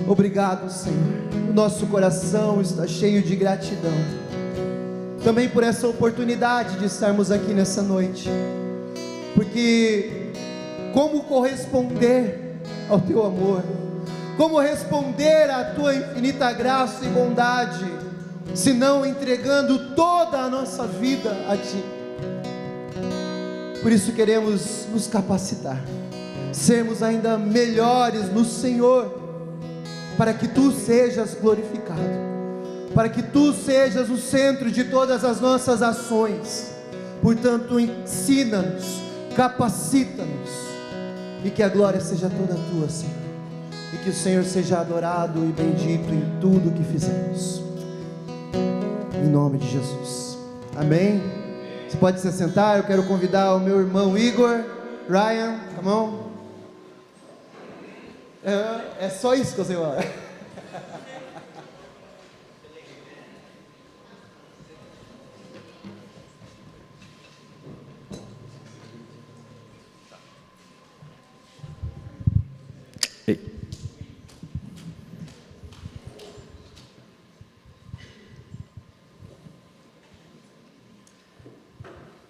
Obrigado, Senhor. O nosso coração está cheio de gratidão. Também por essa oportunidade de estarmos aqui nessa noite. Porque como corresponder ao Teu amor? Como responder à Tua infinita graça e bondade, se não entregando toda a nossa vida a Ti? Por isso queremos nos capacitar, sermos ainda melhores no Senhor, para que Tu sejas glorificado, para que Tu sejas o centro de todas as nossas ações. Portanto, ensina-nos, capacita-nos, e que a glória seja toda Tua, Senhor, e que o Senhor seja adorado e bendito em tudo que fizermos, em nome de Jesus, amém. Você pode se sentar. Eu quero convidar o meu irmão Igor, Ryan, come on. É só isso que eu sei falar.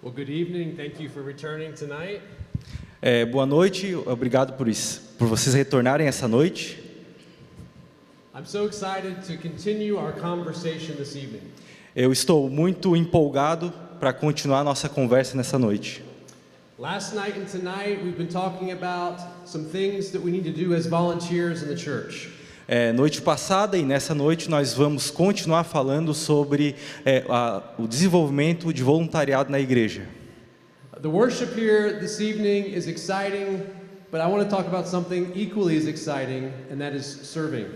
Well, good evening. Thank you for returning tonight. Boa noite, obrigado por vocês retornarem essa noite. I'm so excited to continue our conversation this evening. Eu estou muito empolgado para continuar nossa conversa nessa noite. Last night and tonight we've been talking about some things that we need to do as volunteers in the church. Noite passada e nessa noite nós vamos continuar falando sobre o desenvolvimento de voluntariado na igreja. The worship here this evening is exciting, but I want to talk about something equally as exciting, and that is serving.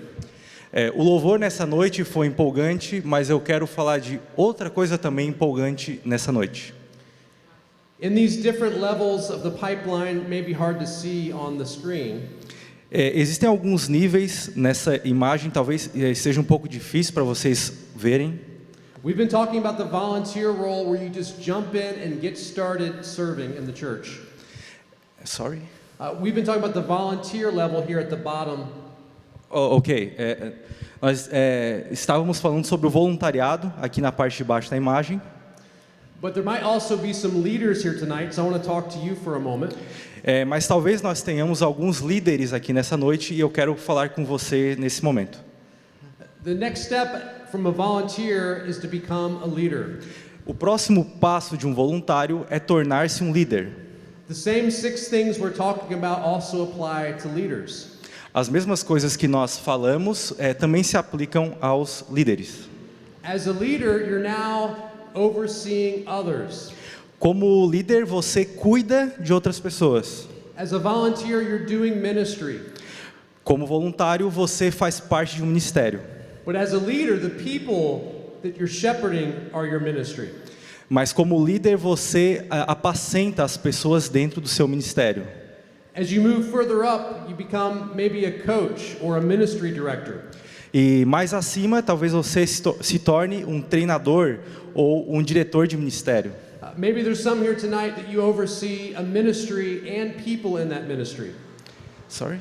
O louvor nessa noite foi empolgante, mas eu quero falar de outra coisa também empolgante nessa noite. In these different levels of the pipeline, may be hard to see on the screen. Existem alguns níveis nessa imagem, talvez seja um pouco difícil para vocês verem. We've been talking about the volunteer role where you just jump in and get started serving in the church. Sorry? We've been talking about the volunteer level here at the bottom. Ok. Nós estávamos falando sobre o voluntariado aqui na parte de baixo da imagem. But there might also be some leaders here tonight, so I want to talk to you for a moment. Mas talvez nós tenhamos alguns líderes aqui nessa noite e eu quero falar com você nesse momento. The next step from a volunteer is to become a leader. O próximo passo de um voluntário é tornar-se um líder. The same 6 things we're talking about also apply to leaders. As mesmas coisas que nós falamos também se aplicam aos líderes. As a leader, you're now overseeing others. Como líder, você cuida de outras pessoas. As a volunteer, you're doing ministry. Como voluntário, você faz parte de um ministério. But as a leader, the people that you're shepherding are your ministry. Mas como líder, você apacenta as pessoas dentro do seu ministério. As you move further up, you become maybe a coach or a ministry director. E mais acima, talvez você se torne um treinador ou um diretor de ministério. Maybe there's some here tonight that you oversee a ministry and people in that ministry. Sorry?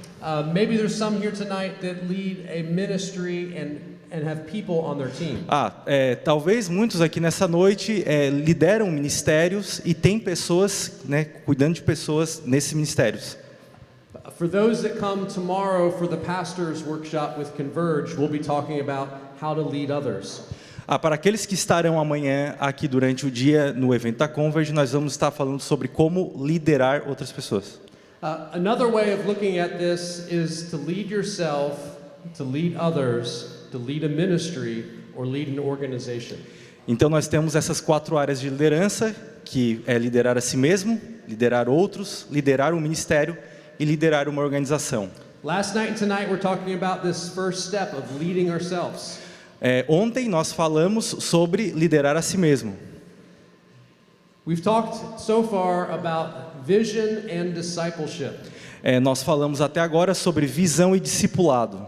Maybe there's some here tonight that lead a ministry and have people on their team. Talvez muitos aqui nessa noite lideram ministérios e tem pessoas, cuidando de pessoas nesses ministérios. For those that come tomorrow for the pastors workshop with Converge, we'll be talking about how to lead others. Para aqueles que estarão amanhã aqui durante o dia no evento da Converge, nós vamos estar falando sobre como liderar outras pessoas. Another way of looking at this is to lead yourself, to lead others, to lead a ministry, or lead an organization. Então nós temos essas 4 áreas de liderança, que é liderar a si mesmo, liderar outros, liderar um ministério e liderar uma organização. Last night and tonight we're talking about this first step of leading ourselves. Ontem nós falamos sobre liderar a si mesmo. We've talked so far about vision and discipleship. Nós falamos até agora sobre visão e discipulado.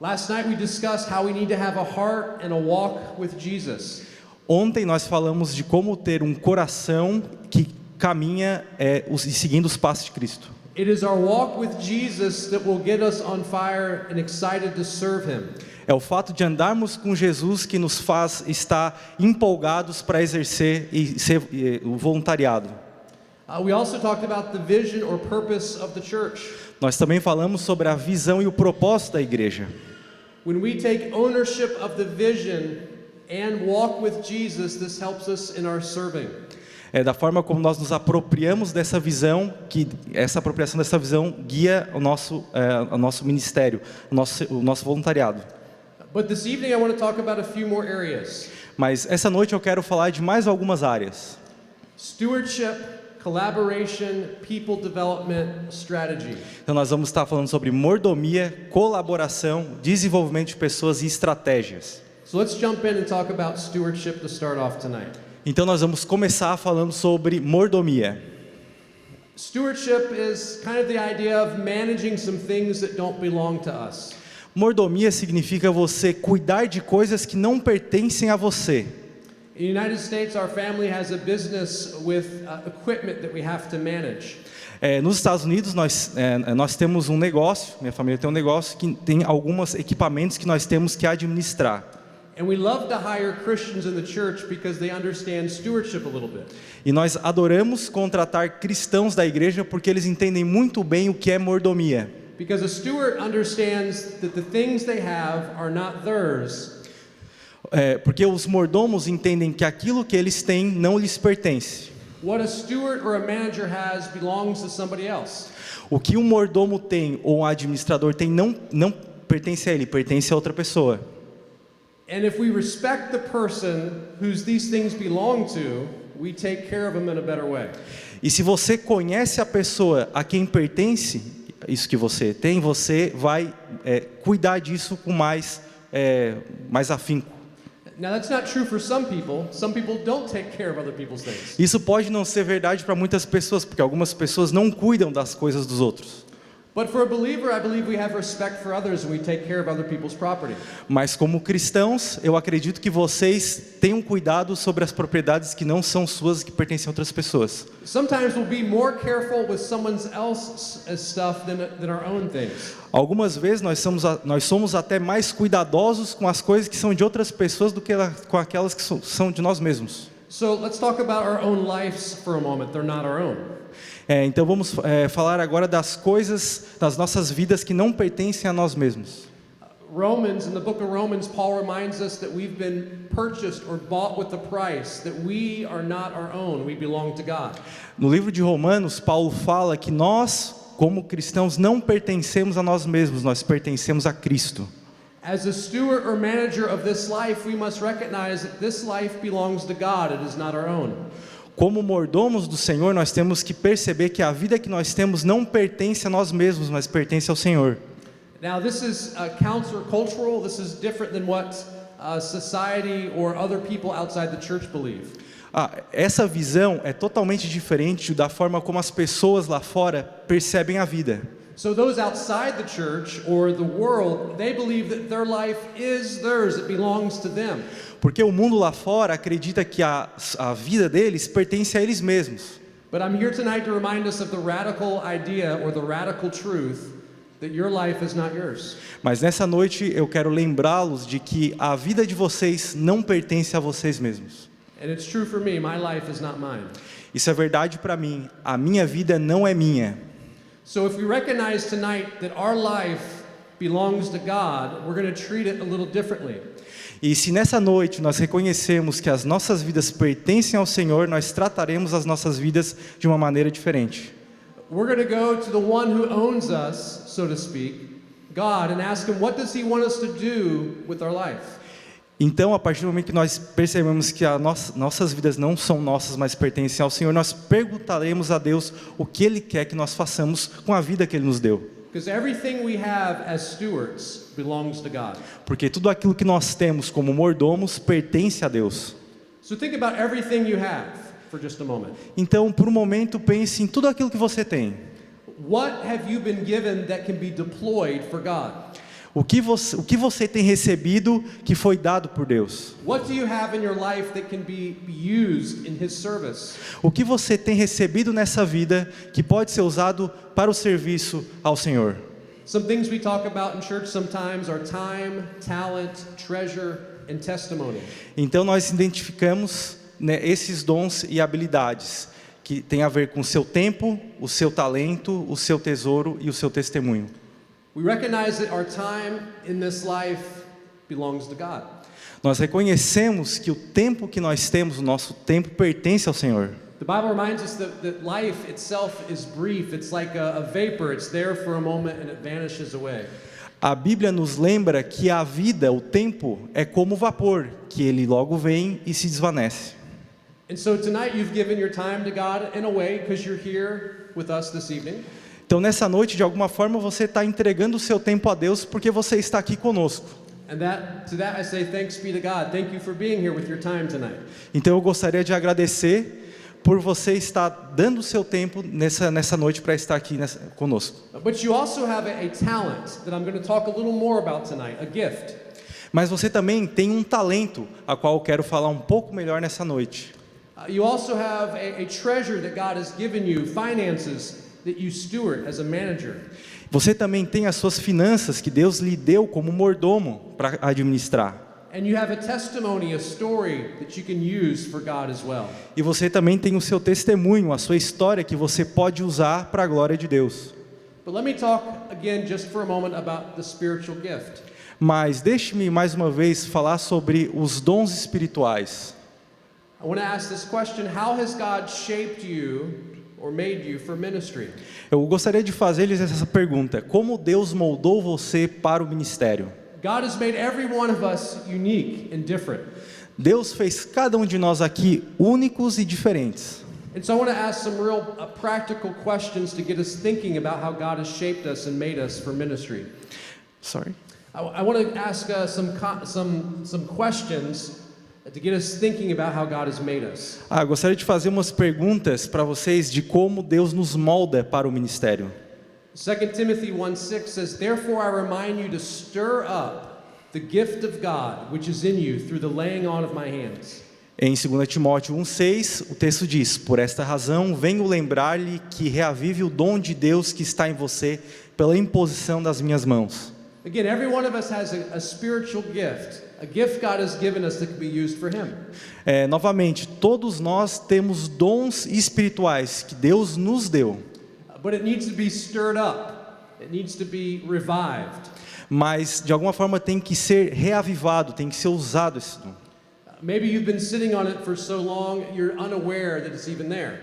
Last night we discussed how we need to have a heart and a walk with Jesus. Ontem nós falamos de como ter um coração que caminha e seguindo os passos de Cristo. It is our walk with Jesus that will get us on fire and excited to serve him. É o fato de andarmos com Jesus que nos faz estar empolgados para exercer e ser o voluntariado. We also talked about the vision or purpose of the church. Nós também falamos sobre a visão e o propósito da igreja. When we take ownership of the vision and walk with Jesus, this helps us in our serving. Da forma como nós nos apropriamos dessa visão, que essa apropriação dessa visão guia o nosso ministério, o nosso voluntariado. But this evening I want to talk about a few more areas. Mas essa noite eu quero falar de mais algumas áreas. Stewardship, collaboration, people development, strategy. Então nós vamos estar falando sobre mordomia, colaboração, desenvolvimento de pessoas e estratégias. So let's jump in and talk about stewardship to start off tonight. Então nós vamos começar falando sobre mordomia. Stewardship is kind of the idea of managing some things that don't belong to us. Mordomia significa você cuidar de coisas que não pertencem a você. In the United States, our family has a business with equipment that we have to manage. Nos Estados Unidos nós temos um negócio, minha família tem um negócio que tem alguns equipamentos que nós temos que administrar. And we love to hire Christians in the church because they understand stewardship a little bit. E nós adoramos contratar cristãos da igreja porque eles entendem muito bem o que é mordomia. Because a steward understands that the things they have are not theirs. Porque os mordomos entendem que aquilo que eles têm não lhes pertence. What a steward or a manager has belongs to somebody else. O que um mordomo tem ou um administrador tem não pertence a ele, pertence a outra pessoa. And if we respect the person whose these things belong to, we take care of them in a better way. E se você conhece a pessoa a quem pertence isso que você tem, você vai cuidar disso com mais afinco. Now that's not true for some people. Some people don't take care of other people's things. Isso pode não ser verdade para muitas pessoas, porque algumas pessoas não cuidam das coisas dos outros. But for a believer, I believe we have respect for others and we take care of other people's property. Mas como cristãos, eu acredito que vocês tenham cuidado sobre as propriedades que não são suas e que pertencem a outras pessoas. Sometimes we'll be more careful with someone else's stuff than our own things. Algumas vezes nós somos até mais cuidadosos com as coisas que são de outras pessoas do que com aquelas que são de nós mesmos. So let's talk about our own lives for a moment. They're not our own. Então vamos falar agora das coisas das nossas vidas que não pertencem a nós mesmos. Romans, in the book of Romans, Paul reminds us that we've been purchased or bought with a price, that we are not our own, we belong to God. No livro de Romanos, Paulo fala que nós, como cristãos, não pertencemos a nós mesmos, nós pertencemos a Cristo. As a steward or manager of this life, we must recognize that this life belongs to God, it is not our own. Como mordomos do Senhor, nós temos que perceber que a vida que nós temos não pertence a nós mesmos, mas pertence ao Senhor. Now this is countercultural. This is different than what society or other people outside the church believe. Essa visão é totalmente diferente da forma como as pessoas lá fora percebem a vida. So those outside the church or the world, they believe that their life is theirs, it belongs to them. Porque o mundo lá fora acredita que a vida deles pertence a eles mesmos. But I'm here tonight to remind us of the radical idea or the radical truth that your life is not yours. Mas nessa noite eu quero lembrá-los de que a vida de vocês não pertence a vocês mesmos. And it's true for me, my life is not mine. Isso é verdade para mim. A minha vida não é minha. So if we recognize tonight that our life belongs to God, we're going to treat it a little differently. E se nessa noite nós reconhecemos que as nossas vidas pertencem ao Senhor, nós trataremos as nossas vidas de uma maneira diferente. We're going to go to the one who owns us, so to speak, God, and ask him what does he want us to do with our life. Então, a partir do momento que nós percebemos que nossas vidas não são nossas, mas pertencem ao Senhor, nós perguntaremos a Deus o que Ele quer que nós façamos com a vida que Ele nos deu. Because everything we have as stewards belongs to God. Porque tudo aquilo que nós temos como mordomos pertence a Deus. So think about everything you have for just a moment. Então, por um momento, pense em tudo aquilo que você tem. What have you been given that can be deployed for God? O que você tem recebido que foi dado por Deus? What do you have in your life that can be used in His service? O que você tem recebido nessa vida que pode ser usado para o serviço ao Senhor? Some things we talk about in church sometimes are time, talent, treasure, and testimony. Então nós identificamos, né, esses dons e habilidades que tem a ver com o seu tempo, o seu talento, o seu tesouro e o seu testemunho. We recognize that our time in this life belongs to God. Nós reconhecemos que o tempo que nós temos, o nosso tempo, pertence ao Senhor. The Bible reminds us that life itself is brief. It's like a vapor. It's there for a moment and it vanishes away. A Bíblia nos lembra que a vida, o tempo, é como o vapor, que ele logo vem e se desvanece. And so tonight you've given your time to God in a way because you're here with us this evening. Então nessa noite, de alguma forma, você está entregando o seu tempo a Deus porque você está aqui conosco. And to that I say thanks be to God. Thank you for being here with your time tonight. Então eu gostaria de agradecer por você estar dando o seu tempo nessa noite para estar aqui conosco. But you also have a talent that I'm going to talk a little more about tonight, a gift. Mas você também tem um talento, a qual eu quero falar um pouco melhor nessa noite. You also have a treasure that God has given you, finances that you steward as a manager. Você também tem as suas finanças que Deus lhe deu como mordomo para administrar. And you have a testimony, a story that you can use for God as well. E você também tem o seu testemunho, a sua história que você pode usar para a glória de Deus. But let me talk again just for a moment about the spiritual gift. Mas deixe-me mais uma vez falar sobre os dons espirituais. I want to ask this question: how has God shaped you or made you for ministry? Eu gostaria de fazer-lhes essa pergunta: como Deus moldou você para o ministério? God has made every one of us unique and different. Deus fez cada um de nós aqui únicos e diferentes. And so I want to ask some real practical questions to get us thinking about how God has shaped us and made us for ministry. Sorry. I want to ask some questions to get us thinking about how God has made us. Eu gostaria de fazer umas perguntas para vocês de como Deus nos molda para o ministério. 2 Timothy 1:6 says, "Therefore I remind you to stir up the gift of God which is in you through the laying on of my hands." Em 2 Timóteo 1,6, o texto diz: Por esta razão, venho lembrar-lhe que reavive o dom de Deus que está em você pela imposição das minhas mãos. Again, every one of us has a spiritual gift, a gift God has given us that can be used for Him. Novamente, todos nós temos dons espirituais que Deus nos deu. But it needs to be stirred up. It needs to be revived. Mas, de alguma forma, tem que ser reavivado, tem que ser usado esse dom. Maybe you've been sitting on it for so long, you're unaware that it's even there.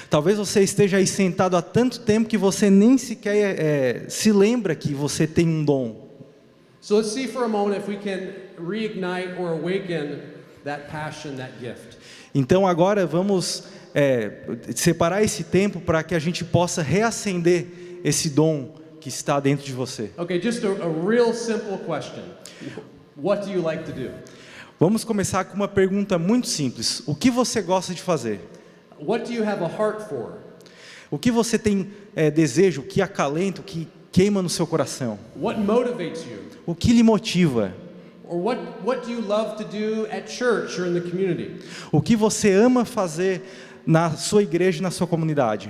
Talvez você esteja aí sentado há tanto tempo que você nem sequer se lembra que você tem um dom. So let's see for a moment if we can reignite or awaken that passion, that gift. Então agora vamos separar esse tempo para que a gente possa reacender esse dom que está dentro de você. Okay, just a real simple question. What do you like to do? Vamos começar com uma pergunta muito simples. O que você gosta de fazer? What do you have a heart for? O que você tem desejo, o que acalenta, o que queima no seu coração? What motivates you? O que lhe motiva? Or what do you love to do at church or in the community? O que você ama fazer na sua igreja e na sua comunidade?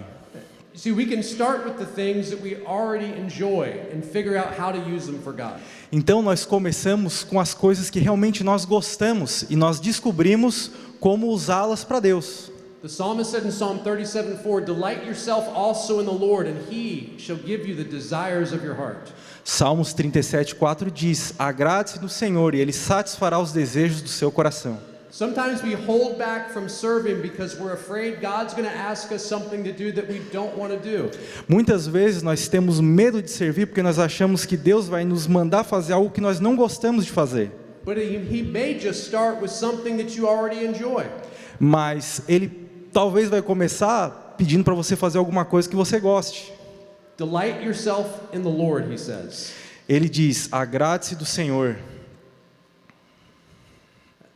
See, we can start with the things that we already enjoy and figure out how to use them for God. Então nós começamos com as coisas que realmente nós gostamos e nós descobrimos como usá-las para Deus. The psalmist said in Psalm 37:4, "Delight yourself also in the Lord, and He shall give you the desires of your heart." Salmos 37:4 diz: Agrade-se no Senhor e Ele satisfará os desejos do seu coração. Sometimes we hold back from serving because we're afraid God's going to ask us something to do that we don't want to do. Muitas vezes nós temos medo de servir porque nós achamos que Deus vai nos mandar fazer algo que nós não gostamos de fazer. But He may just start with something that you already enjoy. Mas Ele talvez vai começar pedindo para você fazer alguma coisa que você goste. Delight yourself in the Lord, He says. Ele diz: agrade-se do Senhor.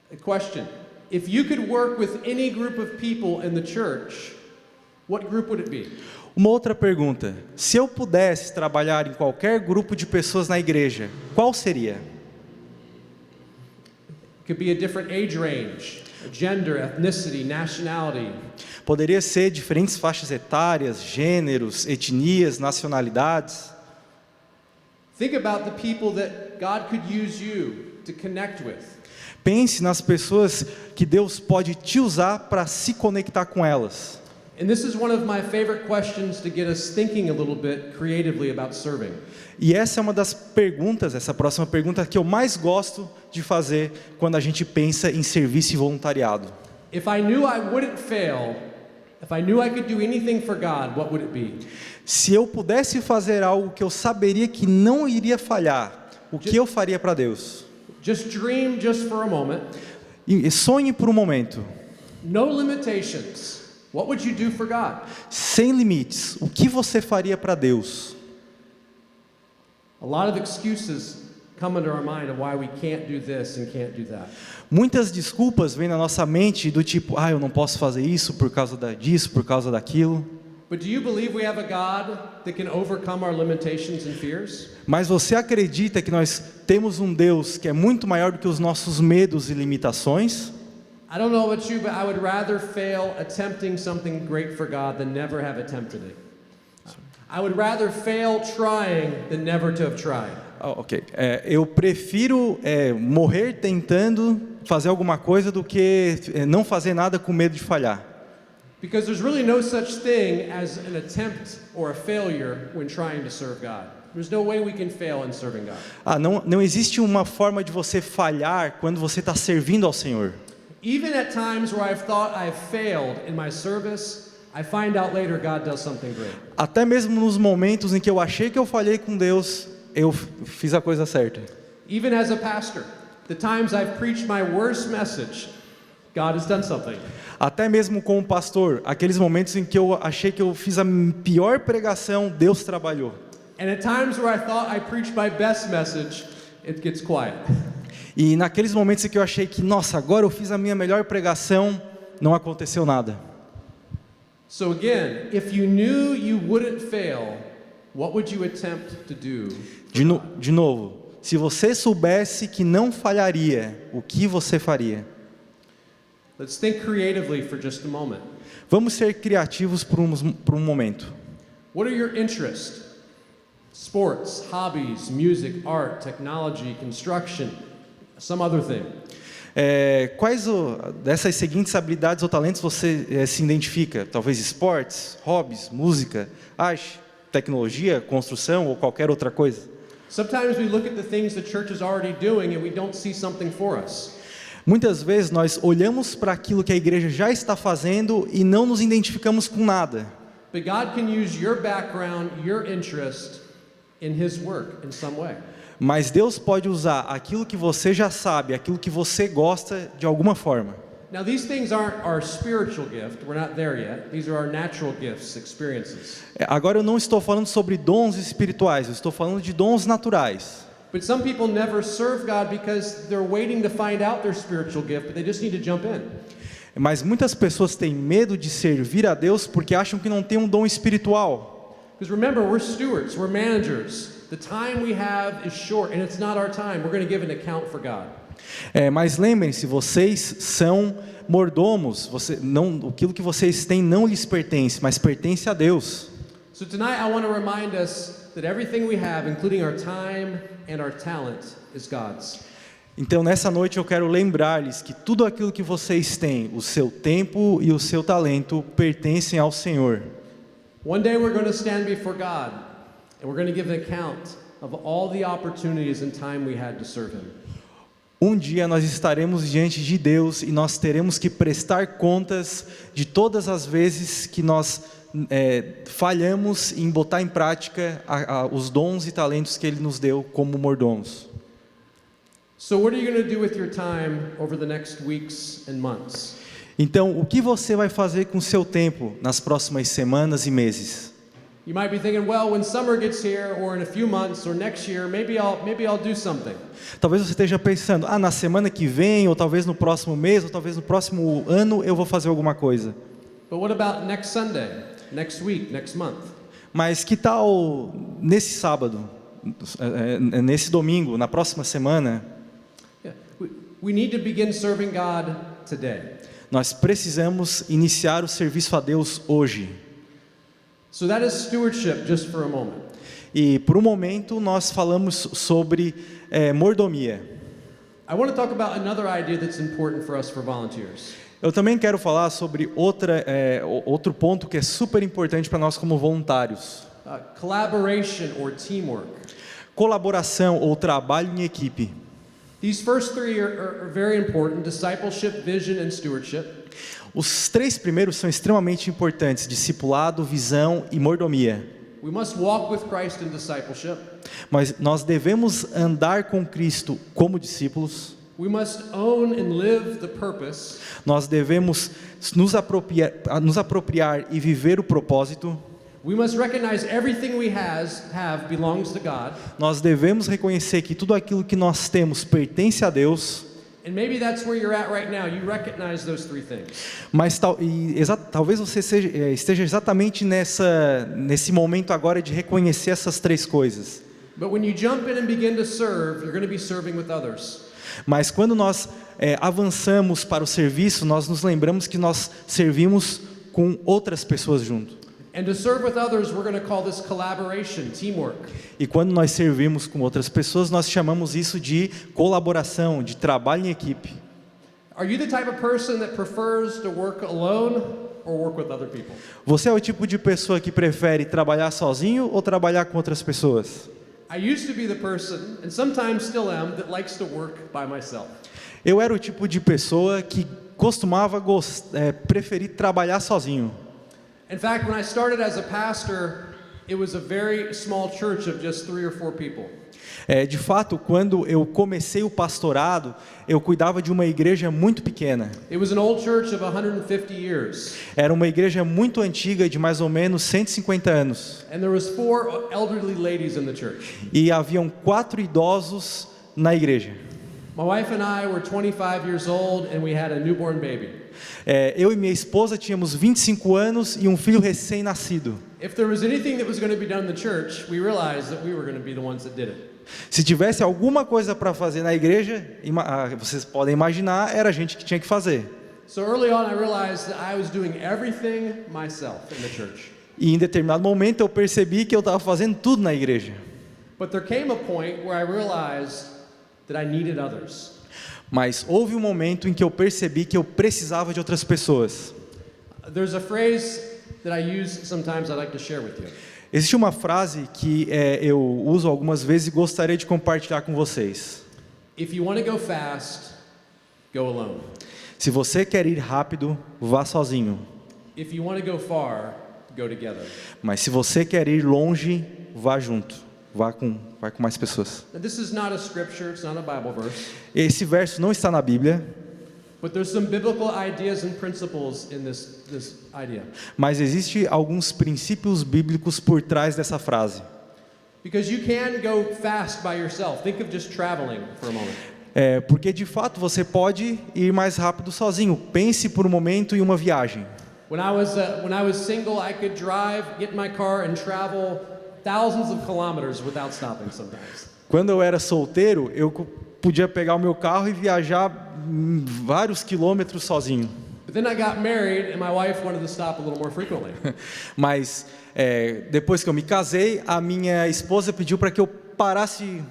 A question: if you could work with any group of people in the church, what group would it be? Uma outra pergunta: se eu pudesse trabalhar em qualquer grupo de pessoas na igreja, qual seria? It could be a different age range, gender, ethnicity, nationality. Poderia ser diferentes faixas etárias, gêneros, etnias, nacionalidades. Think about the people that God could use you to connect with. Pense nas pessoas que Deus pode te usar para se conectar com elas. And this is one of my favorite questions to get us thinking a little bit creatively about serving. E essa é uma das perguntas, essa próxima pergunta que eu mais gosto de fazer quando a gente pensa em serviço e voluntariado. If I knew I wouldn't fail, if I knew I could do anything for God, what would it be? Se eu pudesse fazer algo que eu saberia que não iria falhar, o que eu faria para Deus? Just dream just for a moment. E sonhe por um momento. No limitations. What would you do for God? Sem limites, o que você faria para Deus? A lot of excuses come into our mind of why we can't do this and can't do that. Muitas desculpas vêm na nossa mente do tipo, eu não posso fazer isso por causa disso, por causa daquilo. But do you believe we have a God that can overcome our limitations and fears? Mas você acredita que nós temos um Deus que é muito maior do que os nossos medos e limitações? I don't know about you, but I would rather fail attempting something great for God than never have attempted it. I would rather fail trying than never to have tried. Ok. Eu prefiro morrer tentando fazer alguma coisa do que não fazer nada com medo de falhar. Because there's really no such thing as an attempt or a failure when trying to serve God. There's no way we can fail in serving God. Não existe uma forma de você falhar quando você está servindo ao Senhor. Even at times where I've thought I've failed in my service, I find out later God does something great. Até mesmo nos momentos em que eu achei que eu falhei com Deus, eu fiz a coisa certa. Even as a pastor, the times I've preached my worst message, God has done something. Até mesmo como pastor, aqueles momentos em que eu achei que eu fiz a pior pregação, Deus trabalhou. And at times where I thought I preached my best message, it gets quiet. E naqueles momentos em que eu achei que, nossa, agora eu fiz a minha melhor pregação, não aconteceu nada. So again, if you knew you wouldn't fail, what would you attempt to do? De novo, se você soubesse que não falharia, o que você faria? Let's think creatively for just a moment. Vamos ser criativos por um momento. What are your interests? Sports, hobbies, music, art, technology, construction, some other thing. Quais dessas seguintes habilidades ou talentos você se identifica? Talvez esportes, hobbies, música, arte, tecnologia, construção ou qualquer outra coisa? Sometimes we look at the things the church is already doing and we don't see something for us. Muitas vezes nós olhamos para aquilo que a igreja já está fazendo e não nos identificamos com nada. But God can use your background, your interest in His work in some way. Mas Deus pode usar aquilo que você já sabe, aquilo que você gosta de alguma forma. Now these things aren't our spiritual gift. We're not there yet. These are our natural gifts, experiences. Agora eu não estou falando sobre dons espirituais, eu estou falando de dons naturais. But some people never serve God because they're waiting to find out their spiritual gift, but they just need to jump in. Mas muitas pessoas têm medo de servir a Deus porque acham que não tem um dom espiritual. Because remember, we're stewards, we're managers. The time we have is short and it's not our time. We're going to give an account for God. Mas lembrem-se, vocês são mordomos, aquilo que vocês têm não lhes pertence, mas pertence a Deus. So tonight I want to remind us that everything we have, including our time and our talent, is God's. Então nessa noite eu quero lembrar-lhes que tudo aquilo que vocês têm, o seu tempo e o seu talento, pertencem ao Senhor. One day we're going to stand before God and we're going to give an account of all the opportunities and time we had to serve Him. Um dia nós estaremos diante de Deus e nós teremos que prestar contas de todas as vezes que nós falhamos em botar em prática os dons e talentos que Ele nos deu como mordomos. So what are you going to do with your time over the next weeks and months? Então, o que você vai fazer com o seu tempo nas próximas semanas e meses? You might be thinking, well, when summer gets here, or in a few months, or next year, maybe I'll do something. Talvez você esteja pensando, na semana que vem, ou talvez no próximo mês, ou talvez no próximo ano eu vou fazer alguma coisa. But what about next Sunday? next week, next month. Mas que tal nesse sábado, nesse domingo, na próxima semana, Yeah. We need to begin serving God today. nós precisamos iniciar o serviço a Deus hoje. So that is stewardship just for a moment. E por um momento nós falamos sobre mordomia. I want to talk about another idea that's important for us for volunteers. Eu também quero falar sobre outro ponto que é super importante para nós como voluntários. Collaboration or teamwork. Colaboração ou trabalho em equipe. These first three are very important: discipleship, vision, and stewardship. Os 3 primeiros são extremamente importantes: discipulado, visão e mordomia. We must walk with Christ in discipleship. Mas nós devemos andar com Cristo como discípulos. We must own and live the purpose. Nós devemos nos apropriar e viver o propósito. We must recognize everything we have belongs to God. Nós devemos reconhecer que tudo aquilo que nós temos pertence a Deus. And maybe that's where you're at right now. You recognize those three things. Mas talvez você esteja exatamente nesse momento agora de reconhecer essas 3 coisas. But when you jump in and begin to serve, you're going to be serving with others. Mas quando nós avançamos para o serviço, nós nos lembramos que nós servimos com outras pessoas junto. And to serve with others, we're going to call this collaboration, teamwork. E quando nós servimos com outras pessoas, nós chamamos isso de colaboração, de trabalho em equipe. Are you the type of person that prefers to work alone or work with other people? Você é o tipo de pessoa que prefere trabalhar sozinho ou trabalhar com outras pessoas? I used to be the person, and sometimes still am, that likes to work by myself. Eu era o tipo de pessoa que costumava preferir trabalhar sozinho. In fact, when I started as a pastor, it was a very small church of just 3 or 4 people. De fato, quando eu comecei o pastorado, eu cuidava de uma igreja muito pequena. It was an old church of 150 years. Era uma igreja muito antiga, de mais ou menos 150 anos. And there was 4 elderly ladies in the church. E haviam 4 idosos na igreja. My wife and I were 25 years old and we had a newborn baby. Eu e minha esposa tínhamos 25 anos e um filho recém-nascido. If there was anything that was going to be done in the church, we realized that we were going to be the ones that did it. Se tivesse alguma coisa para fazer na igreja, vocês podem imaginar, era a gente que tinha que fazer. So early on I realized that I was doing everything myself in the church. E em determinado momento eu percebi que eu estava fazendo tudo na igreja. But there came a point where I realized that I needed others. Mas houve um momento em que eu percebi que eu precisava de outras pessoas. There's a phrase that I use sometimes I'd like to share with you. Existe uma frase que eu uso algumas vezes e gostaria de compartilhar com vocês. If you want to go fast, go alone. Se você quer ir rápido, vá sozinho. If you want to go far, go together. Mas se você quer ir longe, vá junto. Vai com mais pessoas. Now, this is not a scripture, it's not a Bible verse. Esse verso não está na Bíblia. But there's some biblical ideas and principles in this idea. Mas existe alguns princípios bíblicos por trás dessa frase. Because you can go fast by yourself. Think of just traveling for a moment. Porque de fato você pode ir mais rápido sozinho. Pense por um momento em uma viagem. When I was single, I could drive, get in my car and travel thousands of kilometers without stopping sometimes. Quando eu era solteiro, eu podia pegar o meu carro e viajar vários quilômetros sozinho. But then I got married and my wife wanted to stop a little more frequently. Mas depois que eu me casei, a minha esposa pediu para que eu parasse,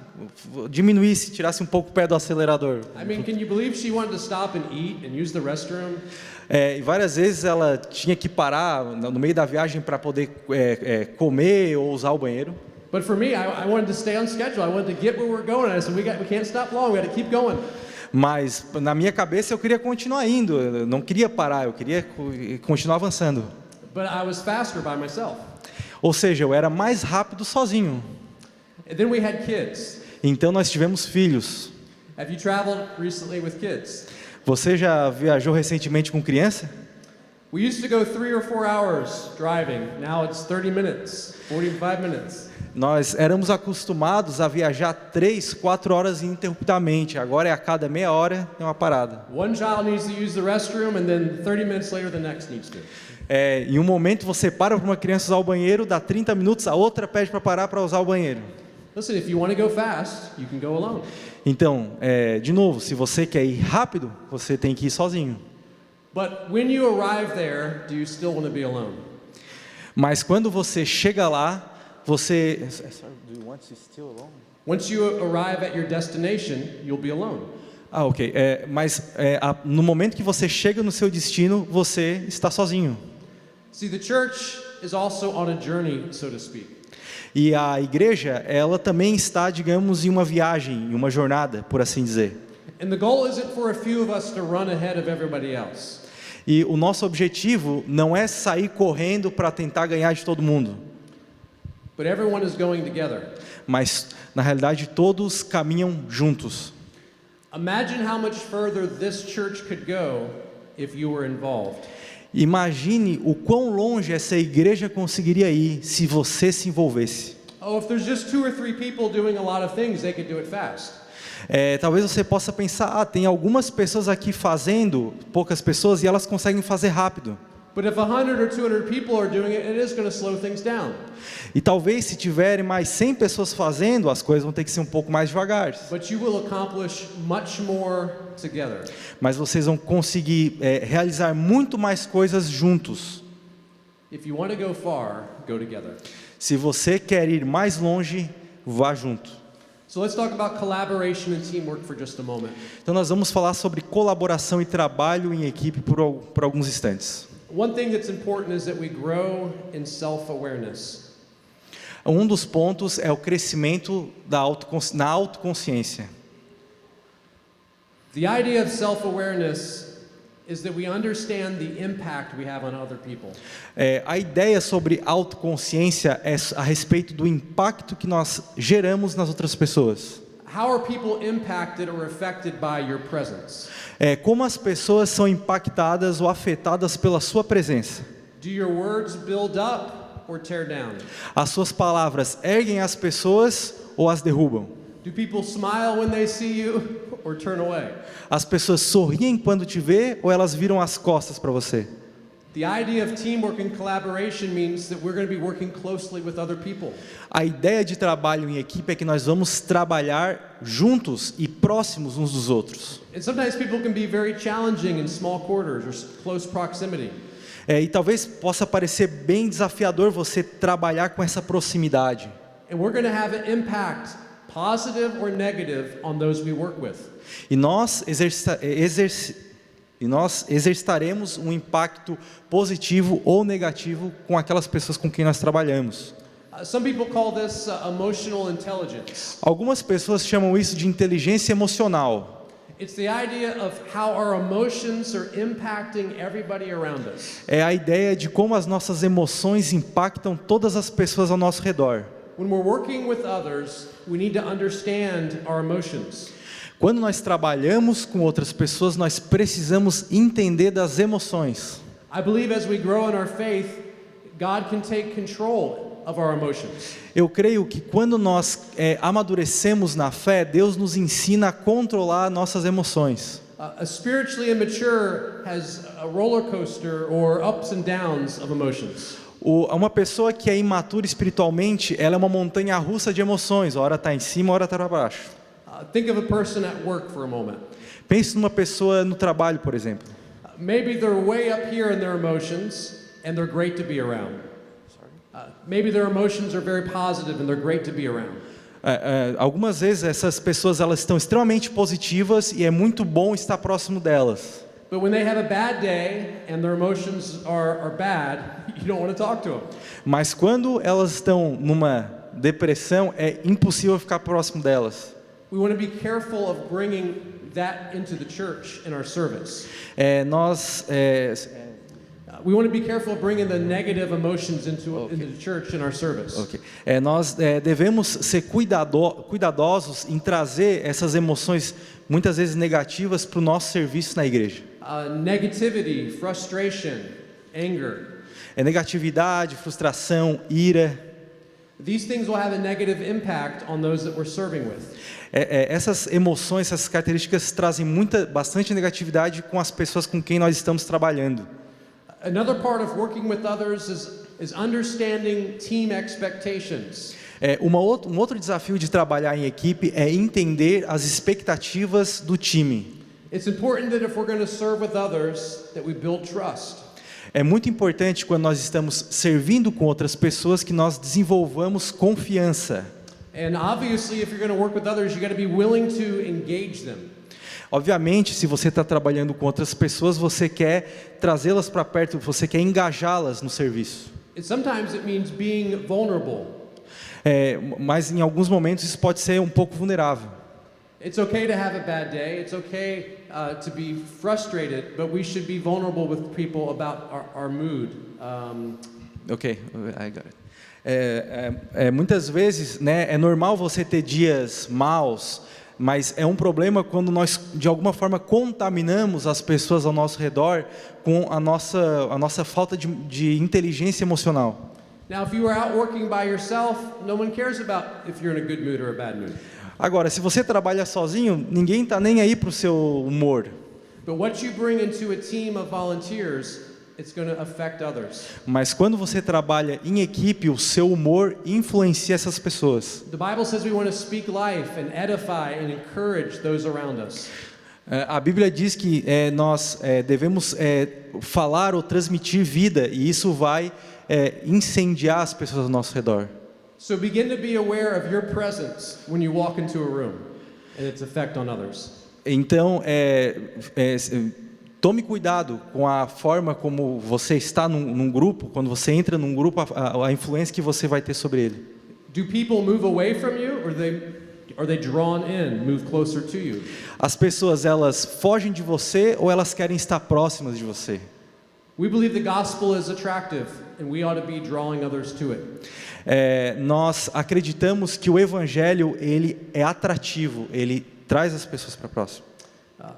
diminuísse, tirasse um pouco o pé do acelerador. I mean, can you believe she wanted to stop and eat and use the restroom? E várias vezes ela tinha que parar no meio da viagem para poder comer ou usar o banheiro. But for me, I wanted to stay on schedule. I wanted to get where we're going. I said, we can't stop long. We got to keep going. Mas na minha cabeça eu queria continuar indo, eu não queria parar, eu queria continuar avançando. But I was faster by myself. Ou seja, eu era mais rápido sozinho. And then we had kids. Então nós tivemos filhos. Have you traveled recently with kids? Você já viajou recentemente com criança? We used to go 3 or 4 hours driving. Now it's 30 minutes, 45 minutes. Nós éramos acostumados a viajar 3, 4 horas ininterruptamente. Agora a cada meia hora tem uma parada. One child needs to use the restroom and then 30 minutes later the next needs to. Em um momento você para para uma criança usar o banheiro, dá 30 minutos, a outra pede para parar para usar o banheiro. Listen, if you want to go fast, you can go alone. Então, de novo, se você quer ir rápido, você tem que ir sozinho. But when you arrive there, do you still want to be alone? Mas quando você chega lá, você... Once you arrive at your destination, you'll be alone. Ok. No momento que você chega no seu destino, você está sozinho. See, the church is also on a journey, so to speak. E a igreja, ela também está, digamos, em uma viagem, em uma jornada, por assim dizer. And the goal isn't for a few of us to run ahead of everybody else. E o nosso objetivo não é sair correndo para tentar ganhar de todo mundo. But everyone is going together. Mas, na realidade, todos caminham juntos. Imagine how much further this church could go if you were involved. Imagine o quão longe essa igreja conseguiria ir se você se envolvesse. Oh, if there's just 2 or 3 people doing a lot of things, they could do it fast. Talvez você possa pensar, tem algumas pessoas aqui fazendo, poucas pessoas, e elas conseguem fazer rápido. But if 100 or 200 people are doing it, it is going to slow things down. E talvez se tiverem mais 100 pessoas fazendo, as coisas vão ter que ser um pouco mais devagar. But you will accomplish much more together. Mas vocês vão conseguir realizar muito mais coisas juntos. If you want to go far, go together. Se você quer ir mais longe, vá junto. So let's talk about collaboration and teamwork for just a moment. Então nós vamos falar sobre colaboração e trabalho em equipe por alguns instantes. One thing that's important is that we grow in self-awareness. Um dos pontos é o crescimento na autoconsciência. The idea of self-awareness is that we understand the impact we have on other people. A ideia sobre autoconsciência é a respeito do impacto que nós geramos nas outras pessoas. How are people impacted or affected by your presence? Como as pessoas são impactadas ou afetadas pela sua presença. Do your words build up or tear down? As suas palavras erguem as pessoas ou as derrubam? Do people smile when they see you or turn away? As pessoas sorriem quando te vê ou elas viram as costas para você? The idea of teamwork and collaboration means that we're going to be working closely with other people. A ideia de trabalho em equipe é que nós vamos trabalhar juntos e próximos uns dos outros. And sometimes people can be very challenging in small quarters or close proximity. E talvez possa parecer bem desafiador você trabalhar com essa proximidade. And we're going to have an impact, positive or negative, on those we work with. E nós exercitaremos um impacto positivo ou negativo com aquelas pessoas com quem nós trabalhamos. Some people call this emotional intelligence. Algumas pessoas chamam isso de inteligência emocional. It's the idea of how our emotions are impacting everybody around us. É a ideia de como as nossas emoções impactam todas as pessoas ao nosso redor. When we're working with others, we need to understand our emotions. Quando nós trabalhamos com outras pessoas, nós precisamos entender das emoções. I believe as we grow in our faith, God can take control of our emotions. Eu creio que quando nós amadurecemos na fé, Deus nos ensina a controlar nossas emoções. A spiritually immature has a roller coaster or ups and downs of emotions. Uma pessoa que é imatura espiritualmente, ela é uma montanha-russa de emoções. Ora está em cima, ora está para baixo. Think of a person at work for a moment. Pense numa pessoa no trabalho, por exemplo. Maybe they're way up here in their emotions and they're great to be around. Maybe their emotions are very positive and they're great to be around. Algumas vezes essas pessoas elas estão extremamente positivas e é muito bom estar próximo delas. But when they have a bad day and their emotions are bad, you don't want to talk to them. Mas quando elas estão numa depressão, é impossível ficar próximo delas. We want to be careful of bringing that into the church in our service. We want to be careful of bringing the negative emotions into the church in our service. Okay. Nós devemos ser cuidadosos em trazer essas emoções, muitas vezes negativas, para o nosso serviço na igreja. Negativity, frustration, anger. Negatividade, frustração, ira. These things will have a negative impact on those that we're serving with. Essas emoções, essas características trazem bastante negatividade com as pessoas com quem nós estamos trabalhando. Another part of working with others is understanding team expectations. Um outro desafio de trabalhar em equipe é entender as expectativas do time. It's important that if we're going to serve with others, that we build trust. É muito importante quando nós estamos servindo com outras pessoas que nós desenvolvamos confiança. And obviously, if you're going to work with others, you got to be willing to engage them. Obviamente, se você está trabalhando com outras pessoas, você quer trazê-las para perto, você quer engajá-las no serviço. Sometimes it means being vulnerable. Mas em alguns momentos isso pode ser um pouco vulnerável. It's okay to have a bad day. It's okay to be frustrated, but we should be vulnerable with people about our mood. Ok, I got it. Muitas vezes, né, é normal você ter dias maus, mas é um problema quando nós, de alguma forma, contaminamos as pessoas ao nosso redor com a nossa falta de inteligência emocional. Now, if you are out working by yourself, no one cares about if you're in a good mood or a bad mood. Agora, se você trabalha sozinho, ninguém está nem aí para o seu humor. But what you bring into a team of volunteers, it's going to affect others. Mas quando você trabalha em equipe, o seu humor influencia essas pessoas. The Bible says we want to speak life and edify and encourage those around us. A Bíblia diz que nós devemos falar ou transmitir vida, e isso vai incendiar as pessoas ao nosso redor. So begin to be aware of your presence when you walk into a room and its effect on others. Então, tome cuidado com a forma como você está num grupo, quando você entra num grupo, a influência que você vai ter sobre ele. Do people move away from you, or are they drawn in, move closer to you? As pessoas, elas fogem de você ou elas querem estar próximas de você? We believe the gospel is attractive, and we ought to be drawing others to it. Nós acreditamos que o evangelho, ele é atrativo, ele traz as pessoas para próximo.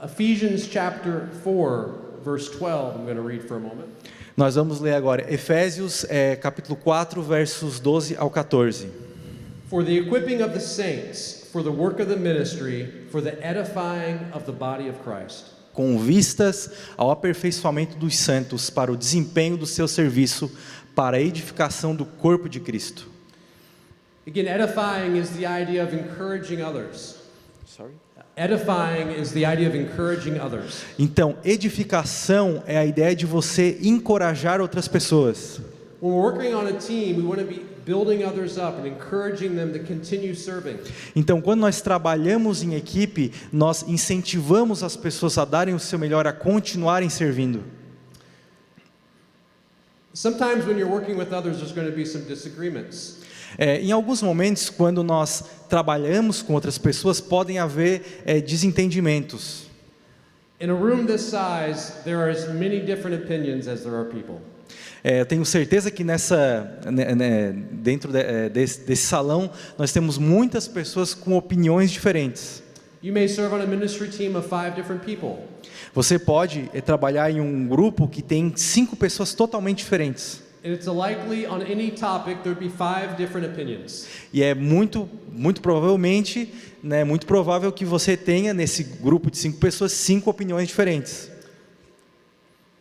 Ephesians chapter 4, verse 12, I'm going to read for a moment. Nós vamos ler agora Efésios capítulo 4, versos 12 ao 14. For the equipping of the saints, for the work of the ministry, for the edifying of the body of Christ. Com vistas ao aperfeiçoamento dos santos, para o desempenho do seu serviço, para a edificação do corpo de Cristo. Again, edifying is the idea of encouraging others. Sorry? Edifying is the idea of encouraging others. Então, edificação é a ideia de você encorajar outras pessoas. When we're working on a team, we want to be building others up and encouraging them to continue serving. Então, quando nós trabalhamos em equipe, nós incentivamos as pessoas a darem o seu melhor, a continuarem servindo. Sometimes when you're working with others, there's going to be some disagreements. Em alguns momentos, quando nós trabalhamos com outras pessoas, podem haver desentendimentos. In a room this size, there are as many different opinions as there are people. Eu tenho certeza que dentro desse salão, nós temos muitas pessoas com opiniões diferentes. You may serve on a ministry team of 5 different people. Você pode trabalhar em um grupo que tem 5 pessoas totalmente diferentes. And it's likely on any topic there'd be 5 different opinions. E é muito provavelmente, muito provável que você tenha nesse grupo de 5 pessoas 5 opiniões diferentes.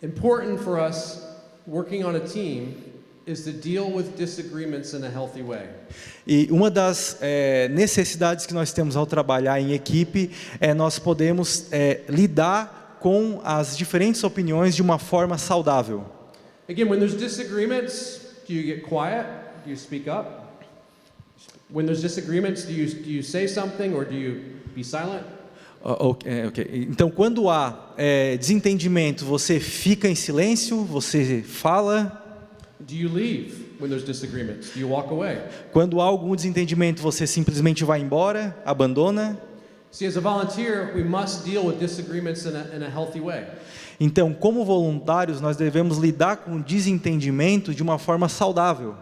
Important for us working on a team is to deal with disagreements in a healthy way. E uma das necessidades que nós temos ao trabalhar em equipe é nós podemos lidar com as diferentes opiniões de uma forma saudável. Again, when there's disagreements, do you get quiet? Do you speak up? When there's disagreements, do you say something or do you be silent? Okay. Então, quando há desentendimento, você fica em silêncio, você fala. Do you leave when there's disagreements? Do you walk away? Quando há algum desentendimento, você simplesmente vai embora, abandona. See, as a volunteer, we must deal with disagreements in a healthy way. Então, como voluntários, nós devemos lidar com desentendimento de uma forma saudável.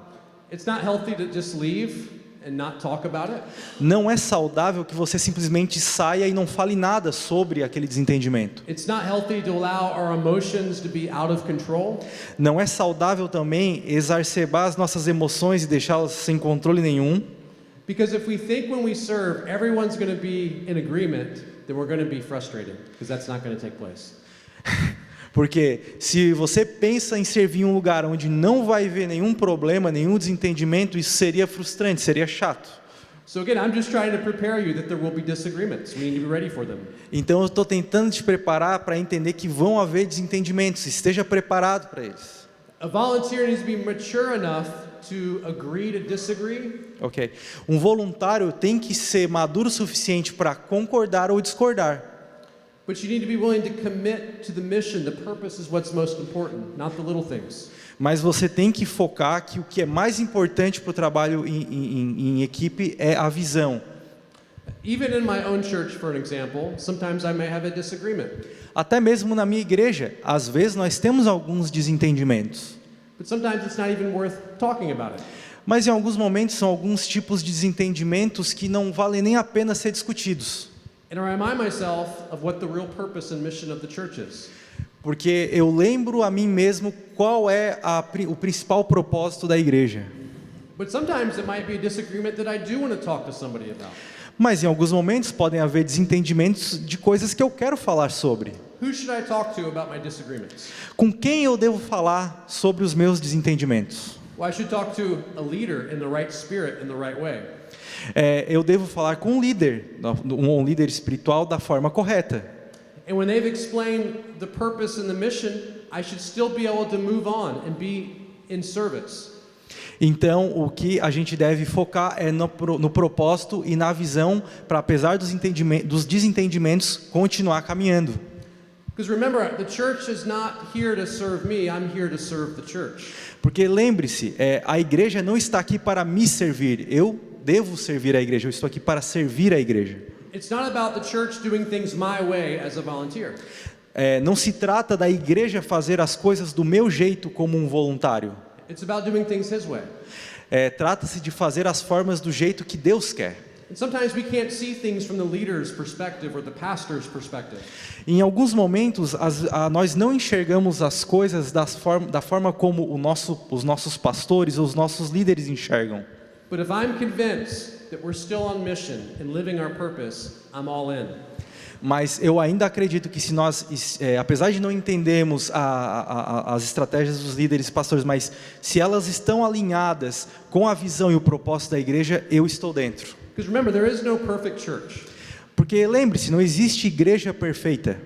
It's not healthy to just leave and not talk about it. Não é saudável que você simplesmente saia e não fale nada sobre aquele desentendimento. It's not healthy to allow our emotions to be out of control. Não é saudável também exacerbar as nossas emoções e deixá-las sem controle nenhum. Because if we think when we serve everyone's going to be in agreement, then we're going to be frustrated, because that's not going to take place. Porque se você pensa em servir em um lugar onde não vai haver nenhum problema, nenhum desentendimento, isso seria frustrante, seria chato. So again, I'm just trying to prepare you that there will be disagreements. We need to be ready for them. Então eu estou tentando te preparar para entender que vão haver desentendimentos, esteja preparado para eles. A volunteer needs to be mature enough to agree to disagree. Ok. Um voluntário tem que ser maduro o suficiente para concordar ou discordar. But you need to be willing to commit to the mission. The purpose is what's most important, not the little things. Mas você tem que focar que o que é mais importante para o trabalho em equipe é a visão. Even in my own church, for an example, sometimes I may have a disagreement. Até mesmo na minha igreja, às vezes nós temos alguns desentendimentos. But sometimes it's not even worth talking about it. Mas em alguns momentos são alguns tipos de desentendimentos que não valem nem a pena ser discutidos. And I remind myself of what the real purpose and mission of the church is. Porque eu lembro a mim mesmo qual é o principal propósito da igreja. But sometimes it might be a disagreement that I do want to talk to somebody about. Mas em alguns momentos podem haver desentendimentos de coisas que eu quero falar sobre. Who should I talk to about my disagreements? Com quem eu devo falar sobre os meus desentendimentos? Well, I should talk to a leader in the right spirit, in the right way. Eu devo falar com um líder espiritual da forma correta. And when they've explained the purpose and the mission, I should still be able to move on and be in service. Então, o que a gente deve focar é no propósito e na visão, para apesar dos desentendimentos, continuar caminhando. Because remember, the church is not here to serve me, I'm here to serve the church. Porque lembre-se, a igreja não está aqui para me servir, eu devo servir a igreja, eu estou aqui para servir a igreja. It's not about the church doing things my way as a volunteer. Não se trata da igreja fazer as coisas do meu jeito como um voluntário. It's about doing things His way. Trata-se de fazer as formas do jeito que Deus quer. And sometimes we can't see things from the leader's perspective or the pastor's perspective. Em alguns momentos, nós não enxergamos as coisas da forma como os nossos pastores ou os nossos líderes enxergam. But if I'm convinced that we're still on mission and living our purpose, I'm all in. Mas eu ainda acredito que se nós, apesar de não entendermos as estratégias dos líderes pastores, mas se elas estão alinhadas com a visão e o propósito da igreja, eu estou dentro. Because remember, there is no perfect church. Porque lembre-se, não existe igreja perfeita.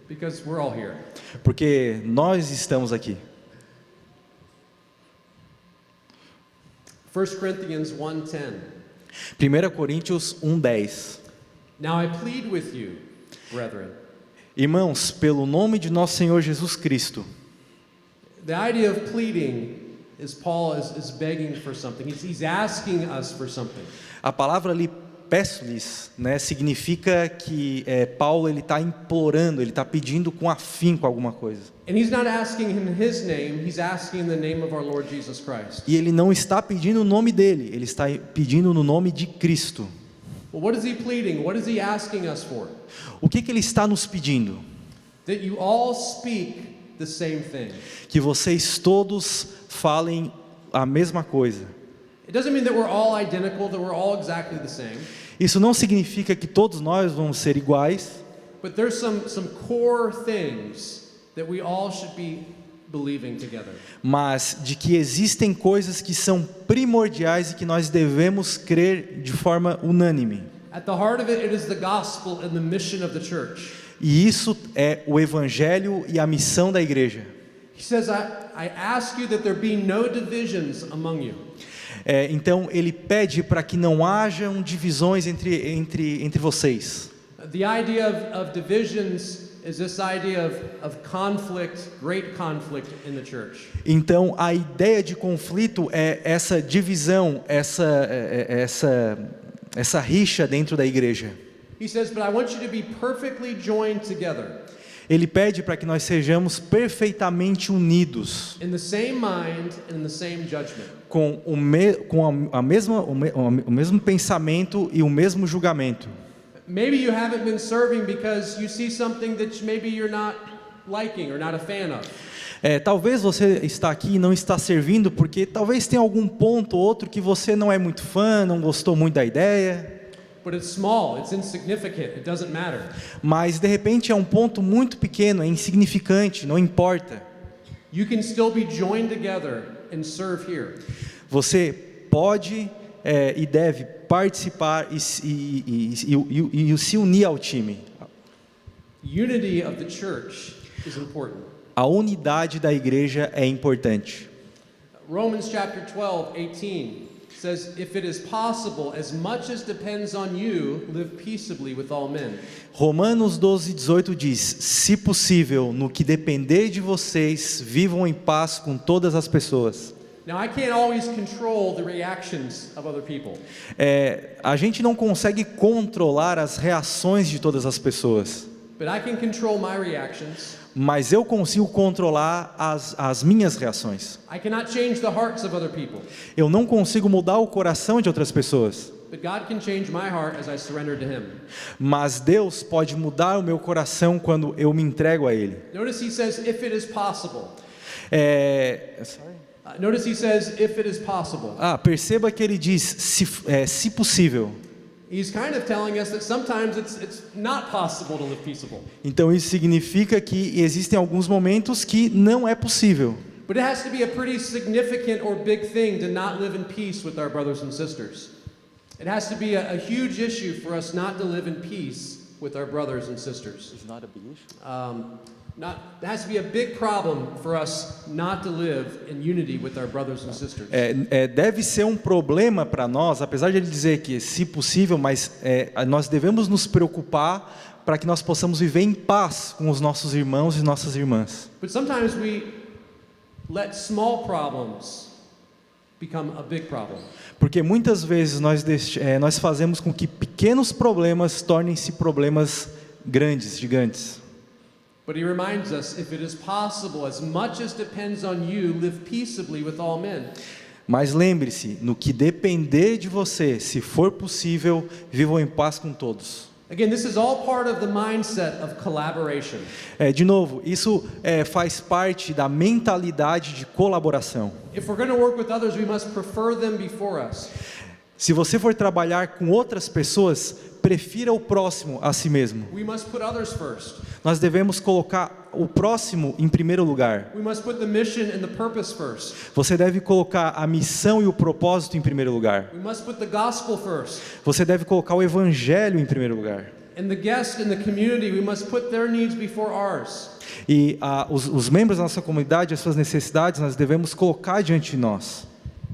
Because we're all here. Porque nós estamos aqui. 1 Corinthians 1:10. 1 Coríntios 1:10. Now I plead with you, brethren. Irmãos, pelo nome de nosso Senhor Jesus Cristo. The idea of pleading is Paul is begging for something. He's asking us for something. A palavra ali, peço-lhes, significa que Paulo ele está implorando, ele está pedindo com afinco alguma coisa. And he's not asking in his name, he's asking in the name of our Lord Jesus Christ. E ele não está pedindo o nome dele, ele está pedindo no nome de Cristo. Well, what is he pleading? What is he asking us for? O que ele está nos pedindo? That you all speak the same thing. Que vocês todos falem a mesma coisa. It doesn't mean that we're all identical, that we're all exactly the same. Isso não significa que todos nós vamos ser iguais. But there's some core things that we all should be believing together. Mas de que existem coisas que são primordiais e que nós devemos crer de forma unânime. At the heart of it is the gospel and the mission of the church. E isso é o evangelho e a missão da igreja. He says, I ask you that there be no divisions among you. Então ele pede para que não hajam divisões entre vocês. The idea of divisions is this idea of conflict, great conflict in the church. Então a ideia de conflito é essa divisão, essa rixa dentro da igreja. He says, but I want you to be perfectly joined together. Ele pede para que nós sejamos perfeitamente unidos. In the same mind and in the same judgment. Com o mesmo pensamento e o mesmo julgamento. Maybe you haven't been serving because you see something that maybe you're not liking or not a fan of. Talvez você está aqui e não está servindo porque talvez tenha algum ponto ou outro que você não é muito fã, não gostou muito da ideia. but it's small, it's insignificant, it doesn't matter. Mas de repente é um ponto muito pequeno, é insignificante, não importa. You can still be joined together and serve here. Você pode e deve participar e se unir ao time. Unity of the church is important. A unidade da igreja é importante. Romans chapter 12:18 says, if it is possible, as much as depends on you, live peaceably with all men. Romanos 12:18 diz: se possível, no que depender de vocês, vivam em paz com todas as pessoas. Now, I can't always control the reactions of other people. A gente não consegue controlar as reações de todas as pessoas, But I can control my reactions. mas eu consigo controlar as minhas reações. I cannot change the hearts of other people. Eu não consigo mudar o coração de outras pessoas, But God can change my heart as I surrender to Him. mas Deus pode mudar o meu coração quando eu me entrego a Ele. Notice He says, if it is possible. Sorry? Notice He says, if it is possible. Perceba que Ele diz, se possível. He's kind of telling us that sometimes it's not possible to live peaceable. Então isso significa que existem alguns momentos que não é possível. But it has to be a pretty significant or big thing to not live in peace with our brothers and sisters. It has to be a huge issue for us not to live in peace with our brothers and sisters. It's not a big issue. It has to be a big problem for us not to live in unity with our brothers and sisters. Deve ser um problema para nós, apesar de ele dizer que se possível, mas nós devemos nos preocupar para que nós possamos viver em paz com os nossos irmãos e nossas irmãs. But sometimes we let small problems become a big problem. Porque muitas vezes nós fazemos com que pequenos problemas tornem-se problemas grandes, gigantes. But He reminds us, if it is possible, as much as depends on you, live peaceably with all men. Mas lembre-se, no que depender de você, se for possível, vivam em paz com todos. Again, this is all part of the mindset of collaboration. De novo, isso faz parte da mentalidade de colaboração. If we're going to work with others, we must prefer them before us. Se você for trabalhar com outras pessoas, prefira o próximo a si mesmo. We must put others first. Nós devemos colocar o próximo em primeiro lugar. We must put the mission and the purpose first. Você deve colocar a missão e o propósito em primeiro lugar. We must put the gospel first. Você deve colocar o evangelho em primeiro lugar. And the guest in the community, we must put their needs before ours. E os membros da nossa comunidade, as suas necessidades, nós devemos colocar diante de nós.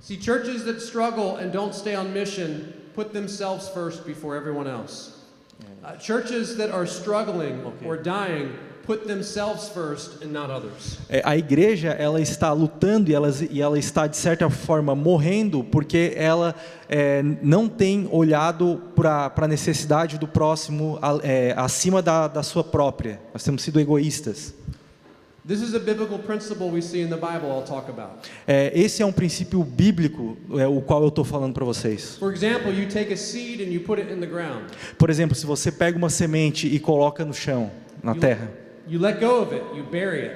See, churches that struggle and don't stay on mission put themselves first before everyone else. Churches that are struggling or dying put themselves first and not others. A igreja, ela está lutando e ela está de certa forma morrendo porque ela não tem olhado para a necessidade do próximo acima da sua própria. Nós temos sido egoístas. This is a biblical principle we see in the Bible I'll talk about. Esse é um princípio bíblico, o qual eu estou falando para vocês. For example, you take a seed and you put it in the ground. Por exemplo, se você pega uma semente e coloca no chão, na terra, You let go of it, you bury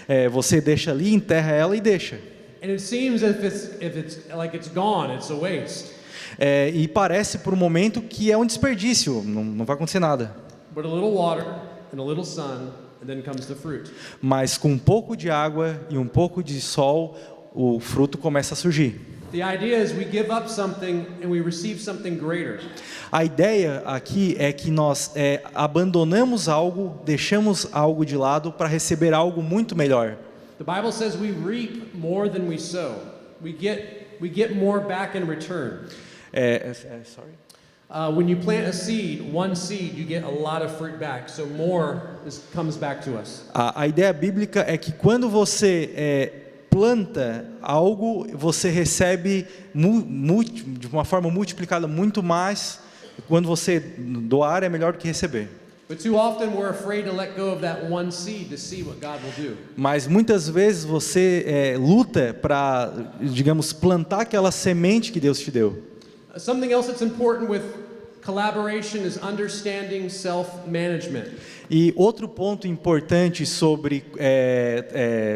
it. Você deixa ali, enterra ela e deixa. And it seems if it's like it's gone, it's a waste. E parece por um momento que é um desperdício, não vai acontecer nada. But a little water and a little sun, and then comes the fruit. Mas com um pouco de água e um pouco de sol, o fruto começa a surgir. The idea is we give up something and we receive something greater. A ideia aqui é que nós abandonamos algo, deixamos algo de lado para receber algo muito melhor. The Bible says we reap more than we sow. We get more back in return. When you plant a seed, one seed, you get a lot of fruit back. So more comes back to us. A ideia bíblica é que quando você planta algo, você recebe de uma forma multiplicada muito mais. Quando você doar, é melhor do que receber. But too often we're afraid to let go of that one seed to see what God will do. Mas muitas vezes você luta para, digamos, plantar aquela semente que Deus te deu. Something else that's important with collaboration is understanding self-management. E outro ponto importante sobre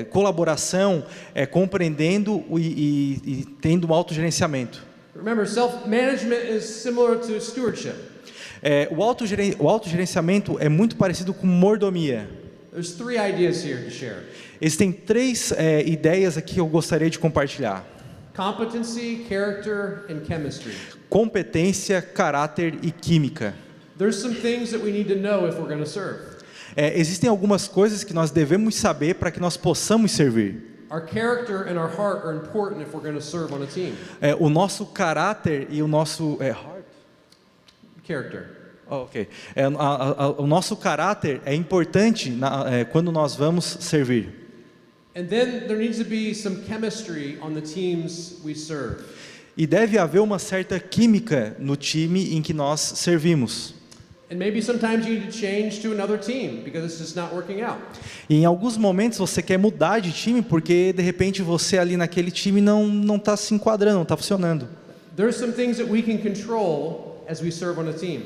colaboração é compreendendo e tendo um autogerenciamento. Remember, self-management is similar to stewardship. O autogerenciamento é muito parecido com mordomia. There's 3 ideas here to share. Existem 3 ideias aqui que eu gostaria de compartilhar: Competency, character, and chemistry. competência, caráter e química. There's some things that we need to know if we're going to serve. Existem algumas coisas que nós devemos saber para que nós possamos servir. Our character and our heart are important if we're going to serve on a team. O nosso caráter e o nosso Character. ok. O nosso caráter é importante quando nós vamos servir. And then there needs to be some chemistry on the teams we serve. E deve haver uma certa química no time em que nós servimos. And maybe sometimes you need to change to another team because it's just not working out. E em alguns momentos você quer mudar de time porque de repente você ali naquele time não está se enquadrando, não está funcionando. There's some things that we can control as we serve on a team.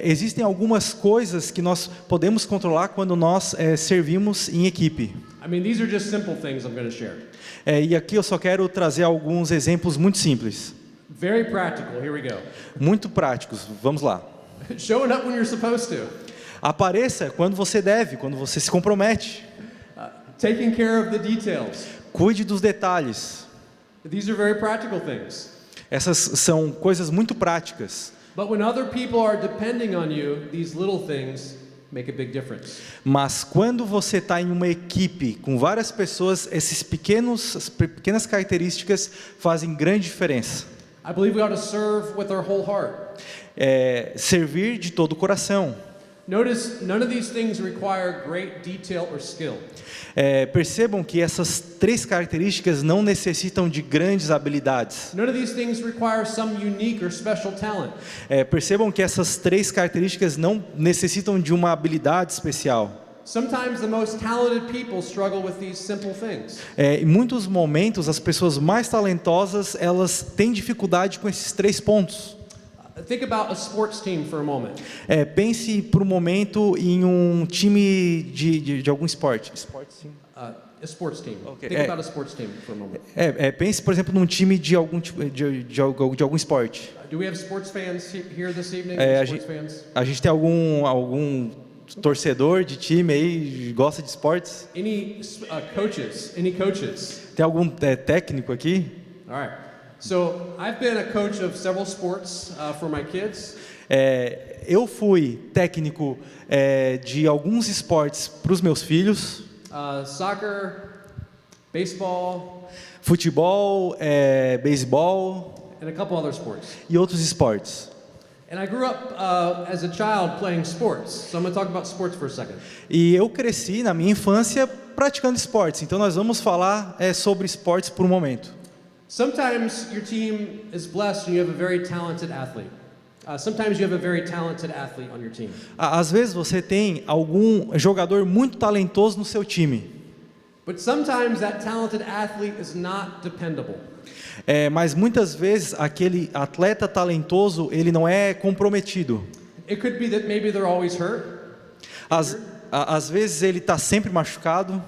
Existem algumas coisas que nós podemos controlar quando nós servimos em equipe. I mean, these are just simple things I'm going to share. E aqui eu só quero trazer alguns exemplos muito simples, Very practical. Here we go. muito práticos. Vamos lá. Showing up when you're supposed to. Apareça quando você deve, quando você se compromete. Taking care of the details. Cuide dos detalhes. These are very practical things. Essas são coisas muito práticas. But when other people are depending on you, these little things make a big difference. Mas quando você está em uma equipe com várias pessoas, essas pequenas características fazem grande diferença. I believe we ought to serve with our whole heart. Servir de todo o coração. Notice, none of these things require great detail or skill. Percebam que essas 3 características não necessitam de grandes habilidades. None of these things require some unique or special talent. Percebam que essas 3 características não necessitam de uma habilidade especial. Sometimes the most talented people struggle with these simple things. Em muitos momentos, as pessoas mais talentosas, elas têm dificuldade com esses 3 pontos. Think about a sports team for a moment. Pense por um momento em um time de algum esporte. A sports team. Okay. Think about a sports team for a moment. Pense, por exemplo, num time de algum esporte. Do we have sports fans here this evening? Sports fans? A gente tem algum torcedor de time aí, gosta de esportes? Any coaches? Any coaches? Tem algum técnico aqui? All right. So I've been a coach of several sports for my kids. Eu fui técnico de alguns esportes para os meus filhos. Soccer, baseball, futebol, beisebol and a couple other sports. E outros esportes. And I grew up as a child playing sports. So I'm going to talk about sports for a second. E eu cresci na minha infância praticando esportes. Então nós vamos falar sobre esportes por um momento. Sometimes your team is blessed and you have a very talented athlete. Sometimes you have a very talented athlete on your team. Às vezes você tem algum jogador muito talentoso no seu time. But sometimes that talented athlete is not dependable. Mas muitas vezes aquele atleta talentoso, ele não é comprometido. It could be that maybe they're always hurt. Às vezes ele está sempre machucado.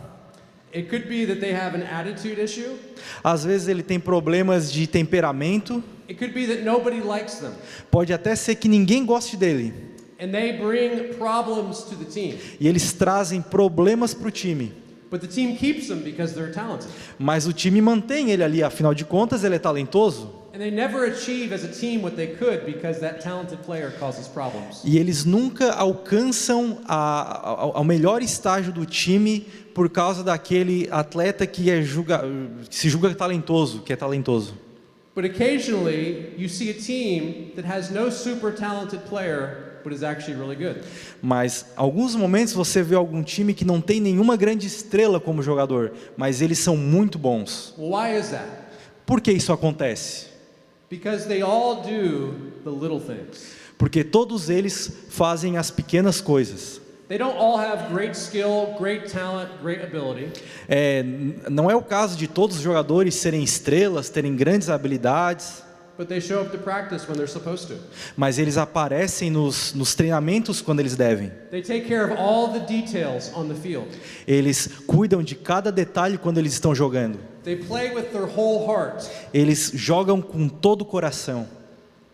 It could be that they have an attitude issue. Às vezes ele tem problemas de temperamento. It could be that nobody likes them. Pode até ser que ninguém goste dele. And they bring problems to the team. E eles trazem problemas para o time. But the team keeps them because they're talented. Mas o time mantém ele ali, afinal de contas ele é talentoso. And they never achieve as a team what they could because that talented player causes problems. E eles nunca alcançam ao melhor estágio do time por causa daquele atleta que se julga talentoso, que é talentoso. But occasionally you see a team that has no super talented player but is actually really good. Mas alguns momentos você vê algum time que não tem nenhuma grande estrela como jogador, mas eles são muito bons. Well, why is that? Por que isso acontece? Because they all do the little things. Porque todos eles fazem as pequenas coisas. They don't all have great skill, great talent, great ability. Não é o caso de todos os jogadores serem estrelas, terem grandes habilidades. But they show up to practice when they're supposed to. Mas eles aparecem nos treinamentos quando eles devem. They take care of all the details on the field. Eles cuidam de cada detalhe quando eles estão jogando. They play with their whole heart. Eles jogam com todo o coração.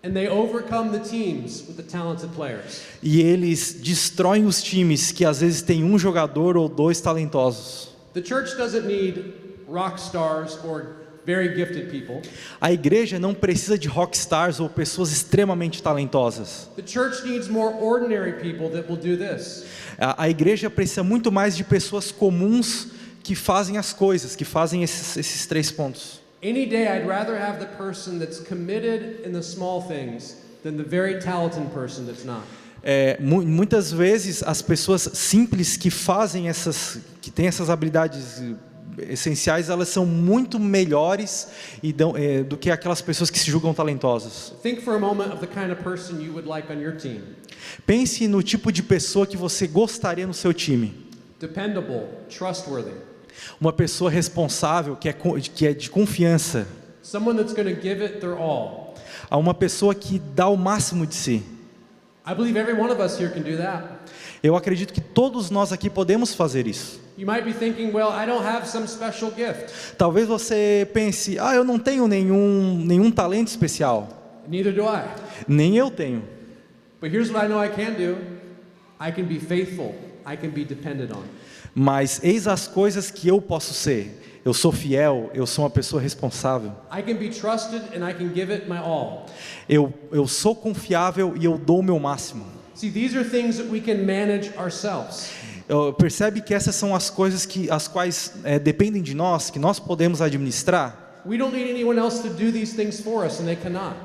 and they overcome the teams with the talented players. E eles destroem os times que às vezes tem um jogador ou dois talentosos. The church doesn't need rock stars or very gifted people. A igreja não precisa de rockstars ou pessoas extremamente talentosas. The church needs more ordinary people that will do this. A igreja precisa muito mais de pessoas comuns que fazem as coisas, que fazem esses 3 pontos. Any day I'd rather have the person that's committed in the small things than the very talented person that's not. Muitas vezes as pessoas simples que fazem que têm essas habilidades essenciais, elas são muito melhores do que aquelas pessoas que se julgam talentosas. Think for a moment of the kind of person you would like on your team. Pense no tipo de pessoa que você gostaria no seu time. Dependable, trustworthy. Uma pessoa responsável, que é de confiança. Someone that's going to give it their all. Uma pessoa que dá o máximo de si. I believe every one of us here can do that. Eu acredito que todos nós aqui podemos fazer isso. You might be thinking, well, I don't have some special gift. Talvez você pense, eu não tenho nenhum talento especial. Neither do I. Nem eu tenho. But here's what I know I can do. I can be faithful. I can be depended on. Mas eis as coisas que eu posso ser. Eu sou fiel, eu sou uma pessoa responsável. I can be trusted and I can give it my all. Eu sou confiável e eu dou o meu máximo. See, these are things that we can manage ourselves. Percebe que essas são as coisas as quais dependem de nós, que nós podemos administrar. We don't need anyone else to do these things for us, and they cannot.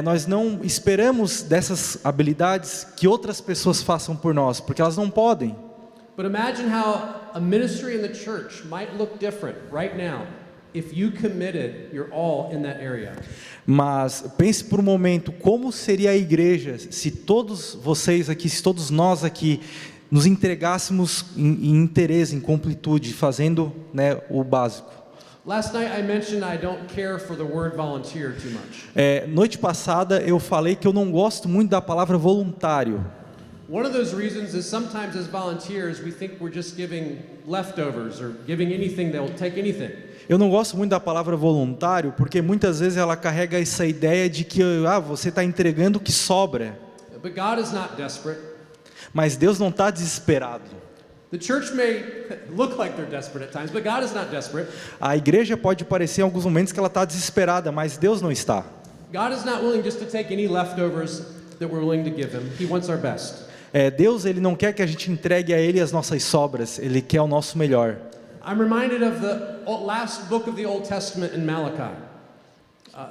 Nós não esperamos dessas habilidades que outras pessoas façam por nós, porque elas não podem. But imagine how a ministry in the church might look different right now if you committed your all in that area. Mas pense por um momento como seria a igreja se todos vocês aqui, se todos nós aqui nos entregássemos em interesse, em completude, fazendo, o básico. Last night I mentioned I don't care for the word volunteer too much. Noite passada eu falei que eu não gosto muito da palavra voluntário. One of those reasons is sometimes as volunteers we think we're just giving leftovers or giving anything that will take anything. Eu não gosto muito da palavra voluntário porque muitas vezes ela carrega essa ideia de que você está entregando o que sobra. But God is not desperate. Mas Deus não está desesperado. The church may look like they're desperate at times, but God is not desperate. A igreja pode parecer em alguns momentos que ela está desesperada, mas Deus não está. God is not willing just to take any leftovers that we're willing to give him. He wants our best. Deus, ele não quer que a gente entregue a ele as nossas sobras, ele quer o nosso melhor. I'm reminded of the last book of the Old Testament in Malachi.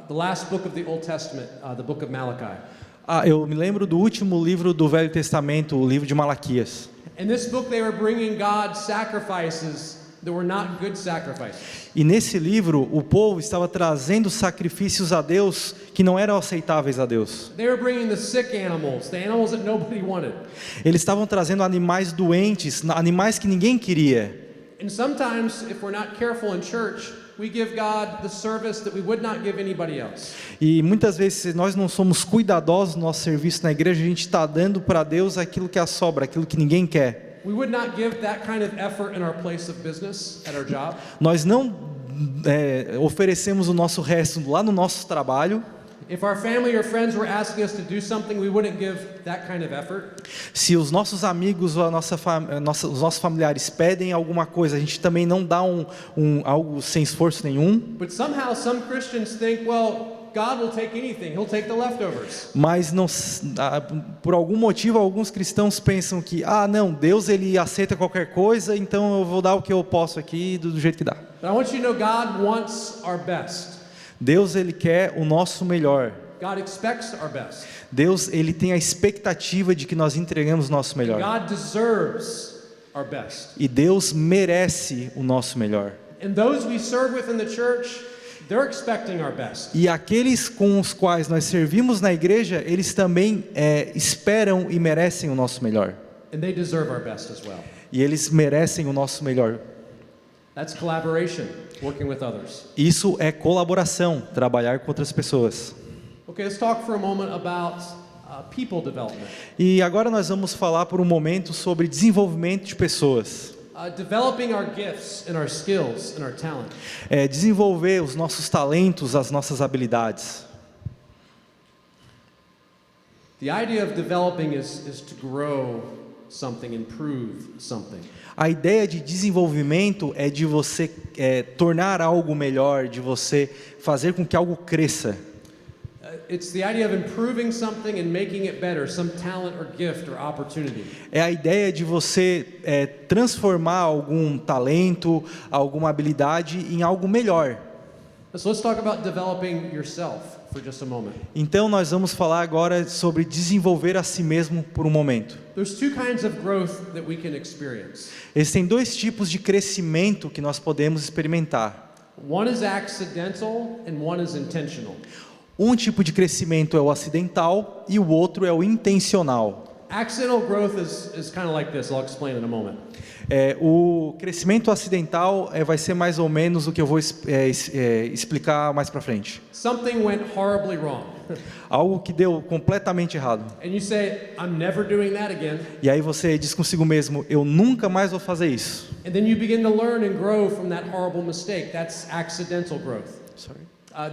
The last book of the Old Testament, the book of Malachi. Eu me lembro do último livro do Velho Testamento, o livro de Malaquias. In this book they were bringing God sacrifices that were not good sacrifices. E nesse livro o povo estava trazendo sacrifícios a Deus que não eram aceitáveis a Deus. They were bringing the sick animals, the animals that nobody wanted. Eles estavam trazendo animais doentes, animais que ninguém queria. And sometimes if we're not careful in church, we give God the service that we would not give anybody else. E muitas vezes, se nós não somos cuidadosos no nosso serviço na igreja, a gente está dando para Deus aquilo que é a sobra, aquilo que ninguém quer. We would not give that kind of effort in our place of business, at our job. Nós não oferecemos o nosso resto lá no nosso trabalho. If our family or friends were asking us to do something, we wouldn't give that kind of effort. Se os nossos amigos ou os nossos familiares pedem alguma coisa, a gente também não dá algo sem esforço nenhum. But somehow some Christians think, well, God will take anything. He'll take the leftovers. Mas por algum motivo alguns cristãos pensam que não, Deus ele aceita qualquer coisa, então eu vou dar o que eu posso aqui do jeito que dá. But I want you to know God wants our best. Deus ele quer o nosso melhor. God expects our best. Deus ele tem a expectativa de que nós entregamos o nosso melhor. God deserves our best. E Deus merece o nosso melhor. And those we serve with in the church, they're expecting our best. E aqueles com os quais nós servimos na igreja, eles também esperam e merecem o nosso melhor. And they deserve our best as well. E eles merecem o nosso melhor. That's collaboration, working with others. Isso é colaboração, trabalhar com outras pessoas. Okay, let's talk for a moment about people development. E agora nós vamos falar por um momento sobre desenvolvimento de pessoas. Developing our gifts and our skills and our talent. Desenvolver os nossos talentos, as nossas habilidades. The idea of developing is to grow something, improve something. A ideia de desenvolvimento é de você tornar algo melhor, de você fazer com que algo cresça. It's the idea of improving something and making it better, some talent or gift or opportunity. É a ideia de você transformar algum talento, alguma habilidade em algo melhor. So let's talk about developing yourself for just a moment. Então nós vamos falar agora sobre desenvolver a si mesmo por um momento. There's two kinds of growth that we can experience. Existem dois tipos de crescimento que nós podemos experimentar. One is accidental and one is intentional. Um tipo de crescimento é o acidental e o outro é o intencional. Accidental growth is kind of like this. I'll explain in a moment. O crescimento acidental vai ser mais ou menos o que eu vou explicar mais para frente. Something went horribly wrong. Algo que deu completamente errado. And you say, I'm never doing that again. E aí você diz consigo mesmo, eu nunca mais vou fazer isso. And then you begin to learn and grow from that horrible mistake. That's accidental growth. Sorry.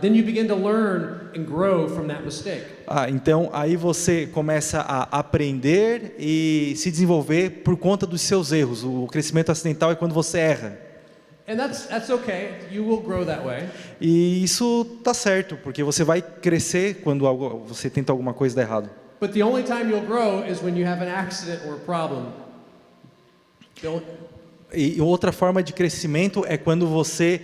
Then you begin to learn and grow from that mistake. Então aí você começa a aprender e se desenvolver por conta dos seus erros. O crescimento acidental é quando você erra. And that's okay. You will grow that way. E isso tá certo, porque você vai crescer quando você tenta alguma coisa dar errado. But the only time you'll grow is when you have an accident or a problem. E outra forma de crescimento é quando você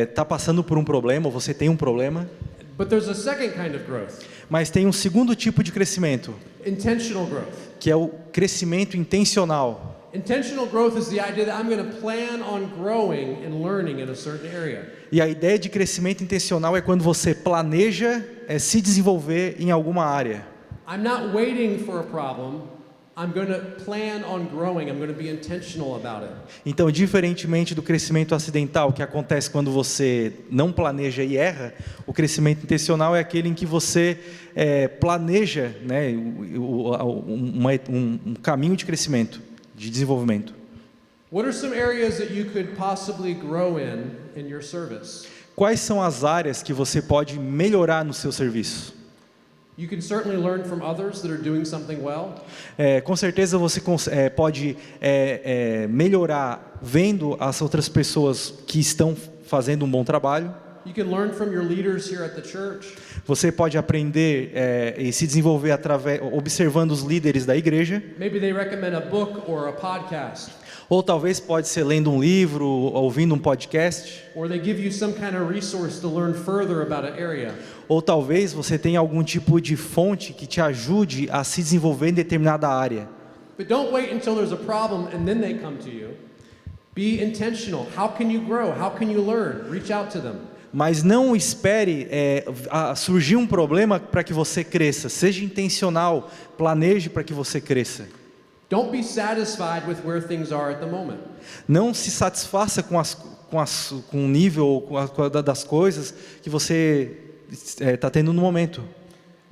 está passando por um problema, ou você tem um problema. But there's a second kind of growth. Mas tem um segundo tipo de crescimento, Intentional growth. que é o crescimento intencional. Intentional growth is the idea that I'm going to plan on growing and learning in a certain area. E a ideia de crescimento intencional é quando você planeja se desenvolver em alguma área. I'm not waiting for a problem. I'm going to plan on growing. I'm going to be intentional about it. Então, diferentemente do crescimento acidental, que acontece quando você não planeja e erra, o crescimento intencional é aquele em que você planeja, né, um caminho de crescimento, de desenvolvimento. What are some areas that you could possibly grow in your service? Quais são as áreas que você pode melhorar no seu serviço? You can certainly learn from others that are doing something well. Com certeza você pode melhorar vendo as outras pessoas que estão fazendo um bom trabalho. You can learn from your leaders here at the church. Você pode aprender e se desenvolver observando os líderes da igreja. Maybe they recommend a book or a podcast. Ou talvez pode ser lendo um livro, ouvindo um podcast. Or they give you some kind of resource to learn further about an area. Ou talvez você tenha algum tipo de fonte que te ajude a se desenvolver em determinada área. But don't wait until there's a problem and then they come to you. Be intentional. How can you grow? How can you learn? Reach out to them. Mas não espere surgir um problema para que você cresça. Seja intencional, planeje para que você cresça. Don't be satisfied with where things are at the moment. Não se satisfaça com o nível das coisas que você está tendo no momento.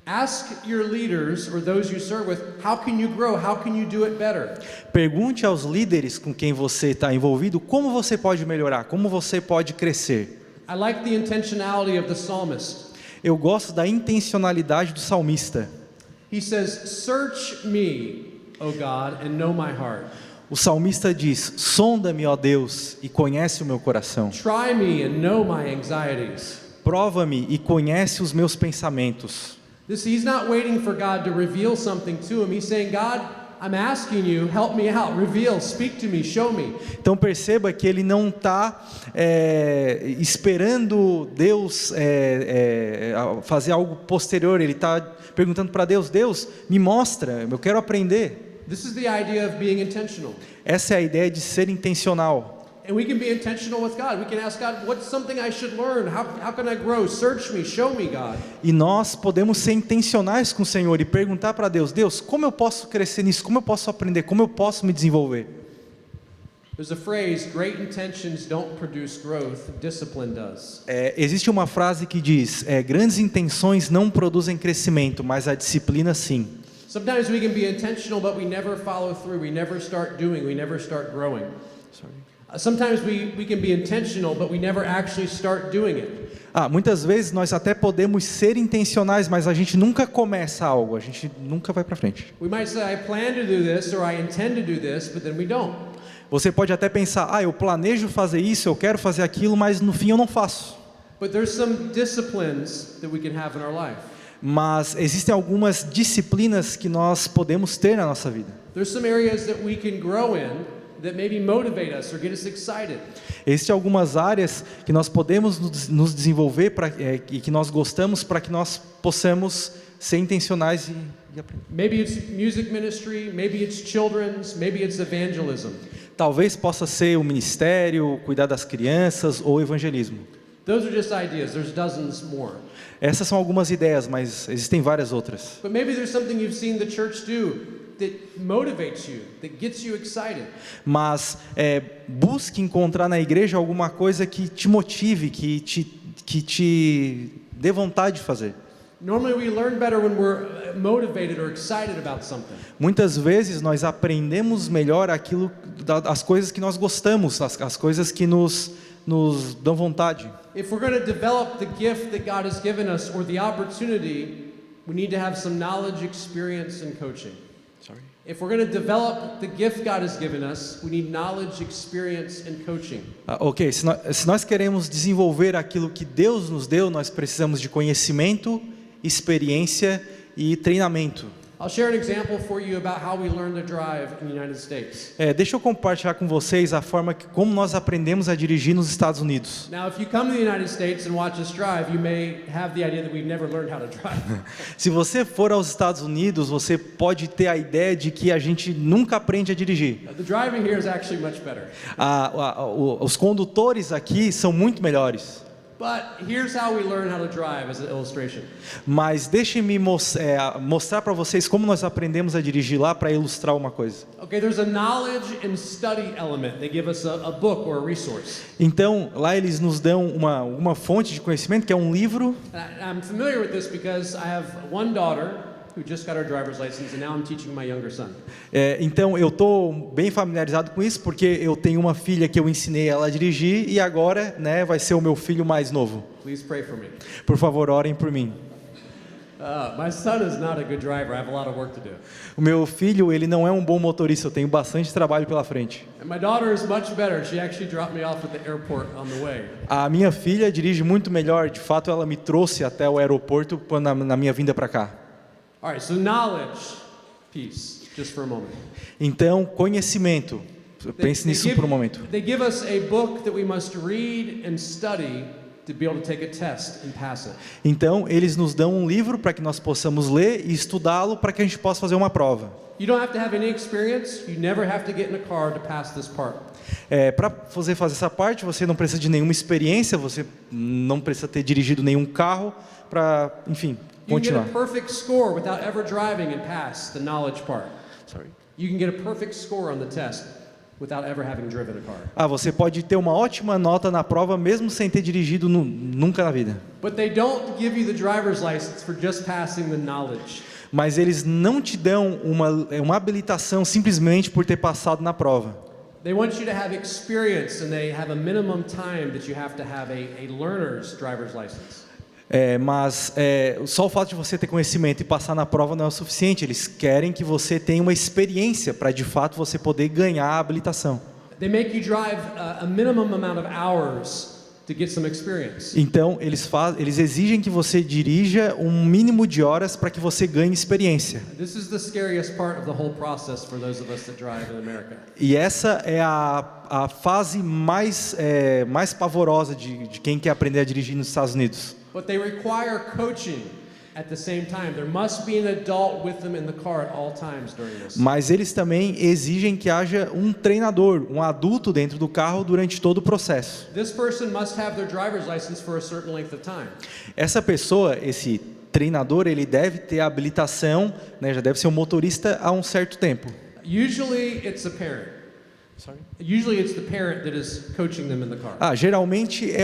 Ask your leaders or those you serve with, how can you grow? How can you do it better? Pergunte aos líderes com quem você está envolvido como você pode melhorar, como você pode crescer. I like the intentionality of the psalmist. Eu gosto da intencionalidade do salmista. He says, "Search me, O God, and know my heart. O salmista diz: sonda-me, ó Deus, e conhece o meu coração. Try me and know my anxieties." Prova-me e conhece os meus pensamentos. He's not waiting for God to reveal something to him. He's saying, God, I'm asking you, help me out, reveal, speak to me, show me. Então perceba que ele não está esperando Deus fazer algo posterior. Ele está perguntando para Deus: Deus, me mostra, eu quero aprender. This is the idea of being intentional. Essa é a ideia de ser intencional. And we can be intentional with God. We can ask God, what's something I should learn? How can I grow? Search me, show me, God. E nós podemos ser intencionais com o Senhor e perguntar para Deus: Deus, como eu posso crescer nisso? Como eu posso aprender? Como eu posso me desenvolver? There's a phrase, great intentions don't produce growth, discipline does. Existe uma frase que diz: grandes intenções não produzem crescimento, mas a disciplina sim. Sometimes we can be intentional, but we never follow through. We never start doing. We never start growing. Sorry. Sometimes we can be intentional, but we never actually start doing it. Muitas vezes nós até podemos ser intencionais, mas a gente nunca começa algo, a gente nunca vai para frente. We might say, I plan to do this or I intend to do this, but then we don't. Você pode até pensar, eu planejo fazer isso, eu quero fazer aquilo, mas no fim eu não faço. But there's some disciplines that we can have in our life. Mas existem algumas disciplinas que nós podemos ter na nossa vida. There's some areas that we can grow in that maybe motivate us or get us excited. Existem algumas áreas que nós podemos nos desenvolver e que nós gostamos para que nós possamos ser intencionais e aprender. Maybe it's music ministry, maybe it's children's, maybe it's evangelism. Talvez possa ser o ministério, cuidar das crianças ou evangelismo. Those are just ideas. There's dozens more. Essas são algumas ideias, mas existem várias outras. But maybe there's something you've seen the church do that motivates you, that gets you excited. Mas busque encontrar na igreja alguma coisa que te motive, que te dê vontade de fazer. Normally we learn better when we're motivated or excited about something. Muitas vezes nós aprendemos melhor as coisas que nós gostamos, as coisas que nos dão vontade. If we're going to develop the gift that God has given us or the opportunity, we need to have some knowledge, experience, and coaching. Sorry. If we're going to develop the gift God has given us, we need knowledge, experience, and coaching. Ok, se nós queremos desenvolver aquilo que Deus nos deu, nós precisamos de conhecimento, experiência e treinamento. I'll share an example for you about how we learn to drive in the United States. Deixa eu compartilhar com vocês a forma como nós aprendemos a dirigir nos Estados Unidos. Now, if you come to the United States and watch us drive, you may have the idea that we've never learned how to drive. Se você for aos Estados Unidos, você pode ter a ideia de que a gente nunca aprende a dirigir. The driving here is actually much better. Os condutores aqui são muito melhores. But here's how we learn how to drive as an illustration. Mas deixe-me mostrar para vocês como nós aprendemos a dirigir lá para ilustrar uma coisa. Okay, there's a knowledge and study element. They give us a book or a resource. Então, lá eles nos dão uma fonte de conhecimento que é um livro. I'm familiar with this because I have one daughter who just got her driver's license and now I'm teaching my younger son. Então eu estou bem familiarizado com isso porque eu tenho uma filha que eu ensinei ela a dirigir e agora, vai ser o meu filho mais novo. Please pray for me. Por favor, orem por mim. My son is not a good driver. I have a lot of work to do. O meu filho, ele não é um bom motorista, eu tenho bastante trabalho pela frente. And my daughter is much better. She actually dropped me off at the airport on the way. A minha filha dirige muito melhor, de fato ela me trouxe até o aeroporto na minha vinda para cá. All right, so knowledge piece, just for a moment. Então, conhecimento. Pense nisso por um momento. They give us a book that we must read and study to be able to take a test and pass it. Então, eles nos dão um livro para que nós possamos ler e estudá-lo para que a gente possa fazer uma prova. You don't have to have any experience. You never have to get in a car to pass this part. Para você fazer essa parte, você não precisa de nenhuma experiência, você não precisa ter dirigido nenhum carro para, enfim, continuar. You can get a perfect score without ever driving and pass the knowledge part. Sorry. You can get a perfect score on the test without ever having driven a car. Você pode ter uma ótima nota na prova mesmo sem ter dirigido nunca na vida. But they don't give you the driver's license for just passing the knowledge. Mas eles não te dão uma habilitação simplesmente por ter passado na prova. They want you to have experience and they have a minimum time that you have to have a learner's driver's license. Mas só o fato de você ter conhecimento e passar na prova não é o suficiente. Eles querem que você tenha uma experiência para de fato você poder ganhar a habilitação. They make you drive a minimum amount of hours to get some experience. Então eles exigem que você dirija um mínimo de horas para que você ganhe experiência. This is the scariest part of the whole process for those of us that drive in America. E essa é a fase mais pavorosa de quem quer aprender a dirigir nos Estados Unidos. But they require coaching at the same time. There must be an adult with them in the car at all times during this. Mas eles também exigem que haja um treinador, um adulto dentro do carro durante todo o processo. This person must have their driver's license for a certain length of time. Essa pessoa, esse treinador, ele deve ter habilitação, já deve ser um motorista há um certo tempo. Usually it's a parent. Sorry? Usually it's the parent that is coaching them in the car. Geralmente é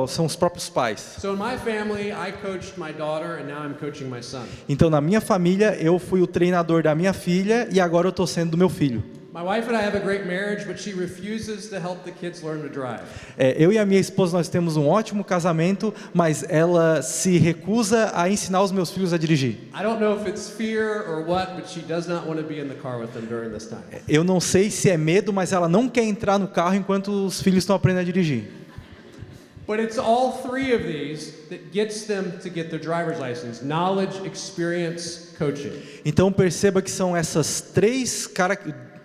são os próprios pais. So in my family, I coached my daughter and now I'm coaching my son. Então na minha família eu fui o treinador da minha filha e agora eu estou sendo do meu filho. My wife and I have a great marriage, but she refuses to help the kids learn to drive. Eu e a minha esposa, nós temos um ótimo casamento, mas ela se recusa a ensinar os meus filhos a dirigir. I don't know if it's fear or what, but she does not want to be in the car with them during this time. Eu não sei se é medo, mas ela não quer entrar no carro enquanto os filhos estão aprendendo a dirigir. But it's all three of these that gets them to get their driver's license: knowledge, experience, coaching. Então perceba que são essas três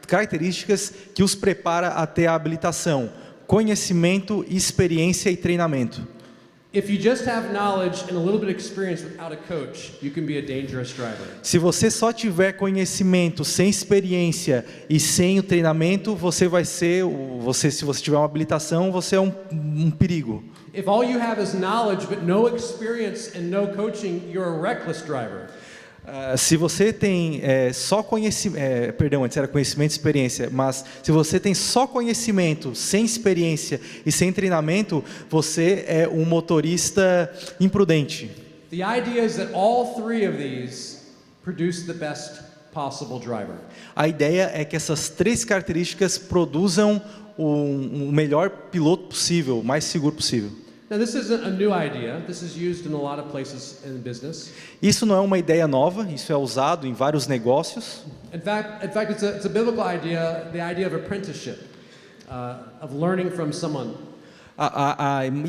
características que os prepara a ter a habilitação: conhecimento, experiência e treinamento. If you just have knowledge and a little bit of experience without a coach, you can be a dangerous driver. Se você só tiver conhecimento, sem experiência e sem o treinamento, você vai ser, se você tiver uma habilitação, você é um perigo. If all you have is knowledge but no experience and no coaching, you're a reckless driver. Se você tem só conhecimento, antes era conhecimento e experiência, mas se você tem só conhecimento, sem experiência e sem treinamento, você é um motorista imprudente. The idea is that all three of these produce the best possible driver. A ideia é que essas três características produzam o melhor piloto possível, o mais seguro possível. Now, this isn't a new idea. This is used in a lot of places in business. Isso não é uma ideia nova, isso é usado em vários negócios. In fact, it's a biblical idea, the idea of apprenticeship, of learning from someone.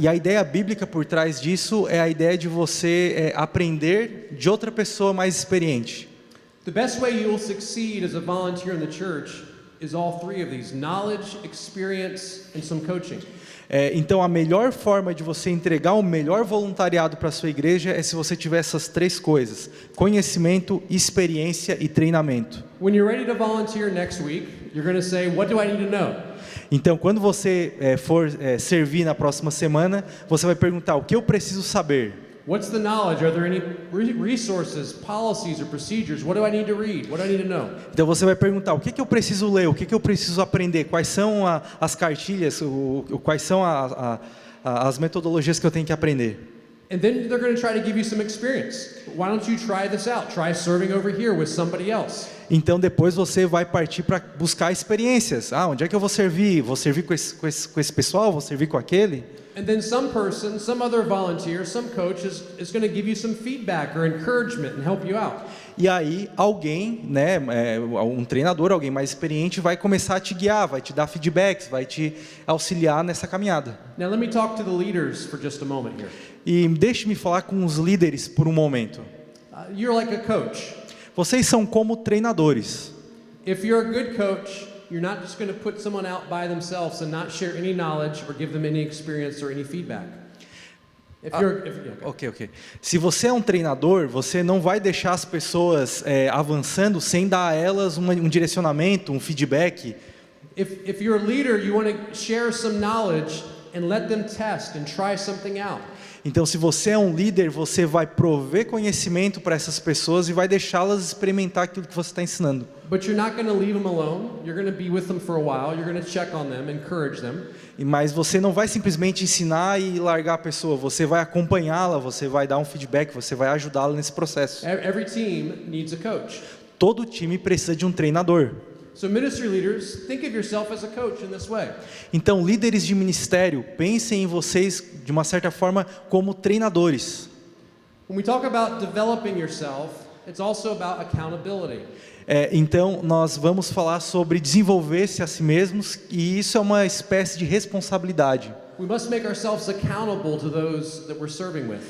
E a ideia bíblica por trás disso é a ideia de você aprender de outra pessoa mais experiente. The best way you will succeed as a volunteer in the church is all three of these: knowledge, experience, and some coaching. Então a melhor forma de você entregar o melhor voluntariado para a sua igreja é se você tiver essas três coisas: conhecimento, experiência e treinamento. When you're ready to volunteer next week, you're going to say, "What do I need to know?" Então quando você for servir na próxima semana, você vai perguntar: o que eu preciso saber? What's the knowledge? Are there any resources, policies or procedures? What do I need to read? What do I need to know? Então você vai perguntar: o que eu preciso ler? O que eu preciso aprender? Quais são as cartilhas? Quais são as metodologias que eu tenho que aprender? And then they're going to try to give you some experience. Why don't you try this out? Try serving over here with somebody else. Então depois você vai partir para buscar experiências. Onde é que eu vou servir? Vou servir com esse pessoal? Vou servir com aquele? And then some person, some other volunteer, some coach is going to give you some feedback or encouragement and help you out. E aí alguém, um treinador, alguém mais experiente vai começar a te guiar, vai te dar feedbacks, vai te auxiliar nessa caminhada. Now let me talk to the leaders for just a moment here. E deixe-me falar com os líderes por um momento. You're like a coach. Vocês são como treinadores. If you're a good coach, you're not just going to put someone out by themselves and not share any knowledge or give them any experience or any feedback. Ok. Se você é um treinador, você não vai deixar as pessoas avançando sem dar a elas um direcionamento, um feedback. If you're a leader, you want to share some knowledge and let them test and try something out. Então, se você é um líder, você vai prover conhecimento para essas pessoas e vai deixá-las experimentar aquilo que você está ensinando. But you're not going to leave them alone. You're going to be with them for a while. You're going to check on them, encourage them. Mas você não vai simplesmente ensinar e largar a pessoa. Você vai acompanhá-la, você vai dar um feedback, você vai ajudá-la nesse processo. Every team needs a coach. Todo time precisa de um treinador. So ministry leaders, think of yourself as a coach in this way. Então, líderes de ministério, pensem em vocês de uma certa forma como treinadores. When we talk about developing yourself, it's also about accountability. Então, nós vamos falar sobre desenvolver-se a si mesmos, e isso é uma espécie de responsabilidade. We must make ourselves accountable to those that we're serving with.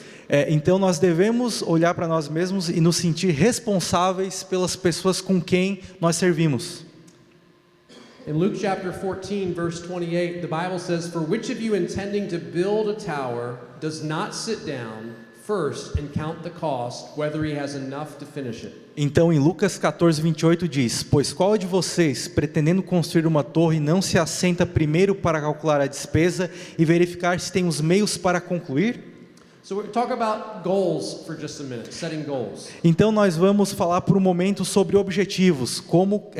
Então nós devemos olhar para nós mesmos e nos sentir responsáveis pelas pessoas com quem nós servimos. In Luke chapter 14, verse 28, the Bible says, "For which of you intending to build a tower does not sit down first and count the cost, whether he has enough to finish it?" Então em Lucas 14:28 diz: Pois qual de vocês, pretendendo construir uma torre, não se assenta primeiro para calcular a despesa e verificar se tem os meios para concluir? So we're talk about goals for just a minute, setting goals. Então nós vamos falar por um momento sobre objetivos, como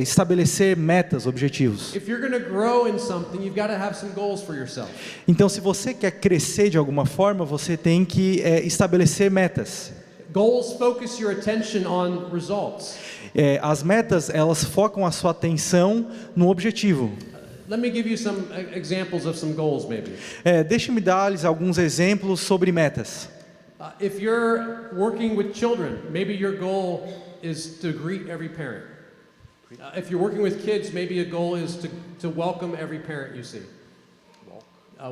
estabelecer metas, objetivos. If you're going to grow in something, you've got to have some goals for yourself. Então se você quer crescer de alguma forma, você tem que estabelecer metas. Goals focus your attention on results. As metas, elas focam a sua atenção no objetivo. Let me give you some examples of some goals, maybe. Deixe-me dar-lhes alguns exemplos sobre metas. If you're working with children, maybe your goal is to greet every parent. If you're working with kids, maybe a goal is to welcome every parent you see.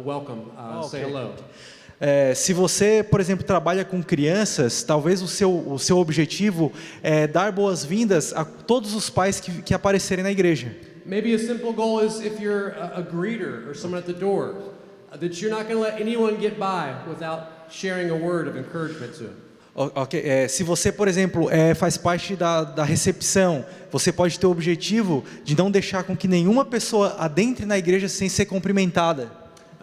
Welcome, say hello. Se você, por exemplo, trabalha com crianças, talvez o seu objetivo é dar boas-vindas a todos os pais que aparecerem na igreja. Maybe a simple goal is if you're a greeter or someone at the door, that you're not going to let anyone get by without sharing a word of encouragement to them. Okay. Se você, por exemplo, faz parte da recepção, você pode ter o objetivo de não deixar com que nenhuma pessoa adentre na igreja sem ser cumprimentada.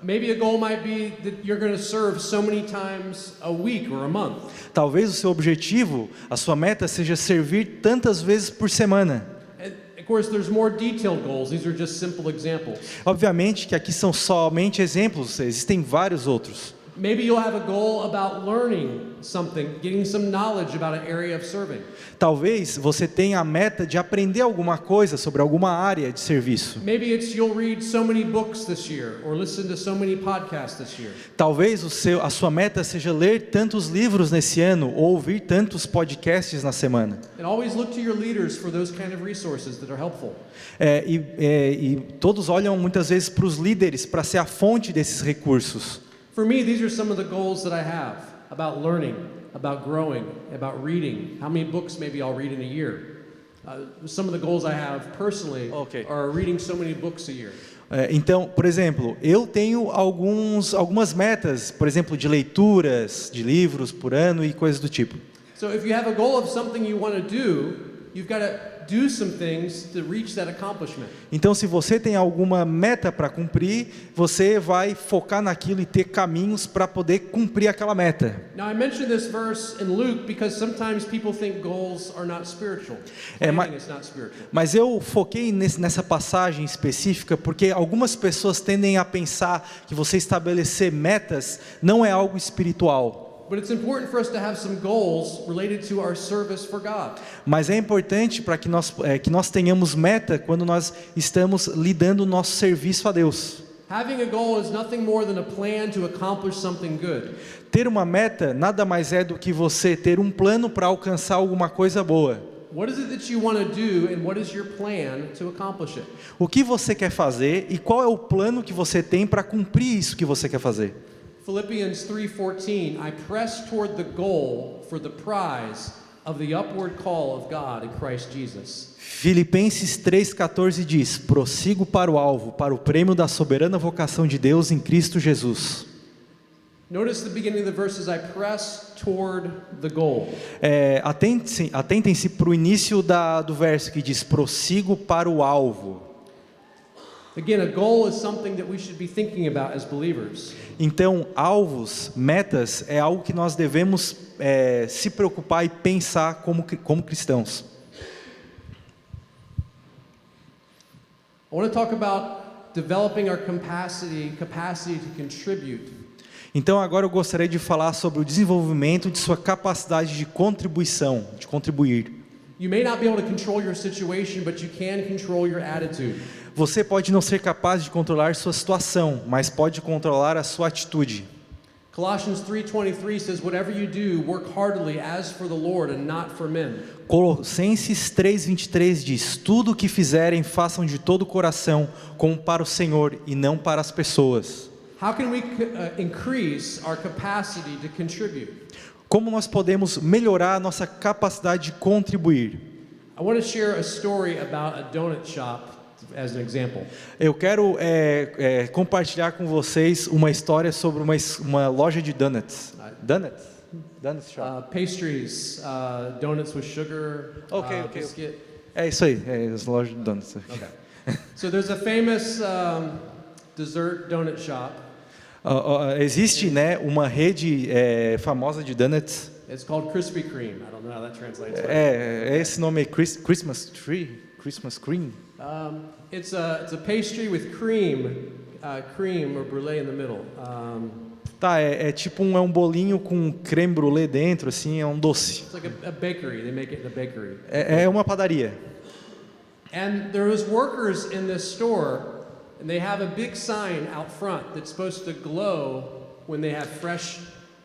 Maybe a goal might be that you're going to serve so many times a week or a month. Talvez o seu objetivo, a sua meta seja servir tantas vezes por semana. Of course, there's more detailed goals. These are just simple examples. Obviamente que aqui são somente exemplos, existem vários outros. Maybe you'll have a goal about learning something, getting some knowledge about an area of serving. Talvez você tenha a meta de aprender alguma coisa sobre alguma área de serviço. Maybe it's you'll read so many books this year or listen to so many podcasts this year. Talvez a sua meta seja ler tantos livros nesse ano ou ouvir tantos podcasts na semana. And always look to your leaders for those kind of resources that are helpful. E todos olham muitas vezes para os líderes para ser a fonte desses recursos. For me, these are some of the goals that I have about learning, about growing, about reading. How many books maybe I'll read in a year? Some of the goals I have personally are reading so many books a year. Então, por exemplo, eu tenho algumas metas, por exemplo, de leituras, de livros por ano e coisas do tipo. So if you have a goal of something you want to do, you've got to do some things to reach that accomplishment. Então, se você tem alguma meta para cumprir, você vai focar naquilo e ter caminhos para poder cumprir aquela meta. Now I mentioned this verse in Luke because sometimes people think goals are not spiritual. Mas eu foquei nessa passagem específica porque algumas pessoas tendem a pensar que você estabelecer metas não é algo espiritual. But it's important for us to have some goals related to our service for God. Mas é importante para que nós tenhamos meta quando nós estamos lidando o nosso serviço a Deus. Having a goal is nothing more than a plan to accomplish something good. Ter uma meta nada mais é do que você ter um plano para alcançar alguma coisa boa. What is it that you want to do and what is your plan to accomplish it? O que você quer fazer e qual é o plano que você tem para cumprir isso que você quer fazer? Philippians 3:14, I press toward the goal for the prize of the upward call of God in Christ Jesus. Filipenses 3:14 diz: prossigo para o alvo, para o prêmio da soberana vocação de Deus em Cristo Jesus. Notice the beginning of the verses, I press toward the goal. Atentem-se para o início do verso que diz: prossigo para o alvo. Again, a goal is something that we should be thinking about as believers. Então, alvos, metas, é algo que nós devemos se preocupar e pensar como cristãos. I want to talk about developing our capacity to contribute. Então, agora eu gostaria de falar sobre o desenvolvimento de sua capacidade de contribuição, de contribuir. You may not be able to control your situation, but you can control your attitude. Você pode não ser capaz de controlar sua situação, mas pode controlar a sua atitude. Colossians 3:23 says, "Whatever you do, work heartily as for the Lord and not for men." Colossenses 3:23 diz: tudo o que fizerem, façam de todo o coração, como para o Senhor e não para as pessoas. How can we increase our capacity to contribute? Como nós podemos melhorar a nossa capacidade de contribuir? I want to share a story about a donut shop as an example. Eu quero compartilhar com vocês uma história sobre uma loja de donuts. Donuts shop. Pastries, donuts with sugar, biscuit. É isso aí, as lojas de donuts. Okay. So there's a famous dessert donut shop. Existe, né, uma rede famosa de donuts. It's called Krispy Kreme. I don't know how that translates. Esse nome é Christmas Cream. It's a pastry with cream or brulee in the middle. Tá, é tipo um bolinho com creme brulee dentro, assim, é um doce. It's like a bakery. They make it in a bakery. É uma padaria. And there was workers in this store, and they have a big sign out front that's supposed to glow when they have fresh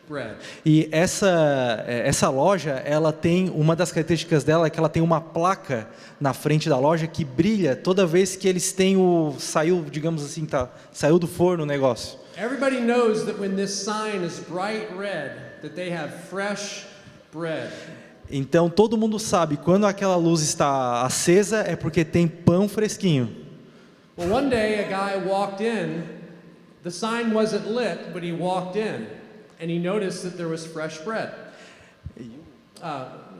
bread. E essa loja, ela tem, uma das características dela é que ela tem uma placa na frente da loja que brilha toda vez que eles têm saiu, digamos assim, saiu do forno o negócio. Everybody knows that when this sign is bright red, that they have fresh bread. Então todo mundo sabe, quando aquela luz está acesa é porque tem pão fresquinho. Well, one day a guy walked in, the sign wasn't lit, but he walked in, and he noticed that there was fresh bread.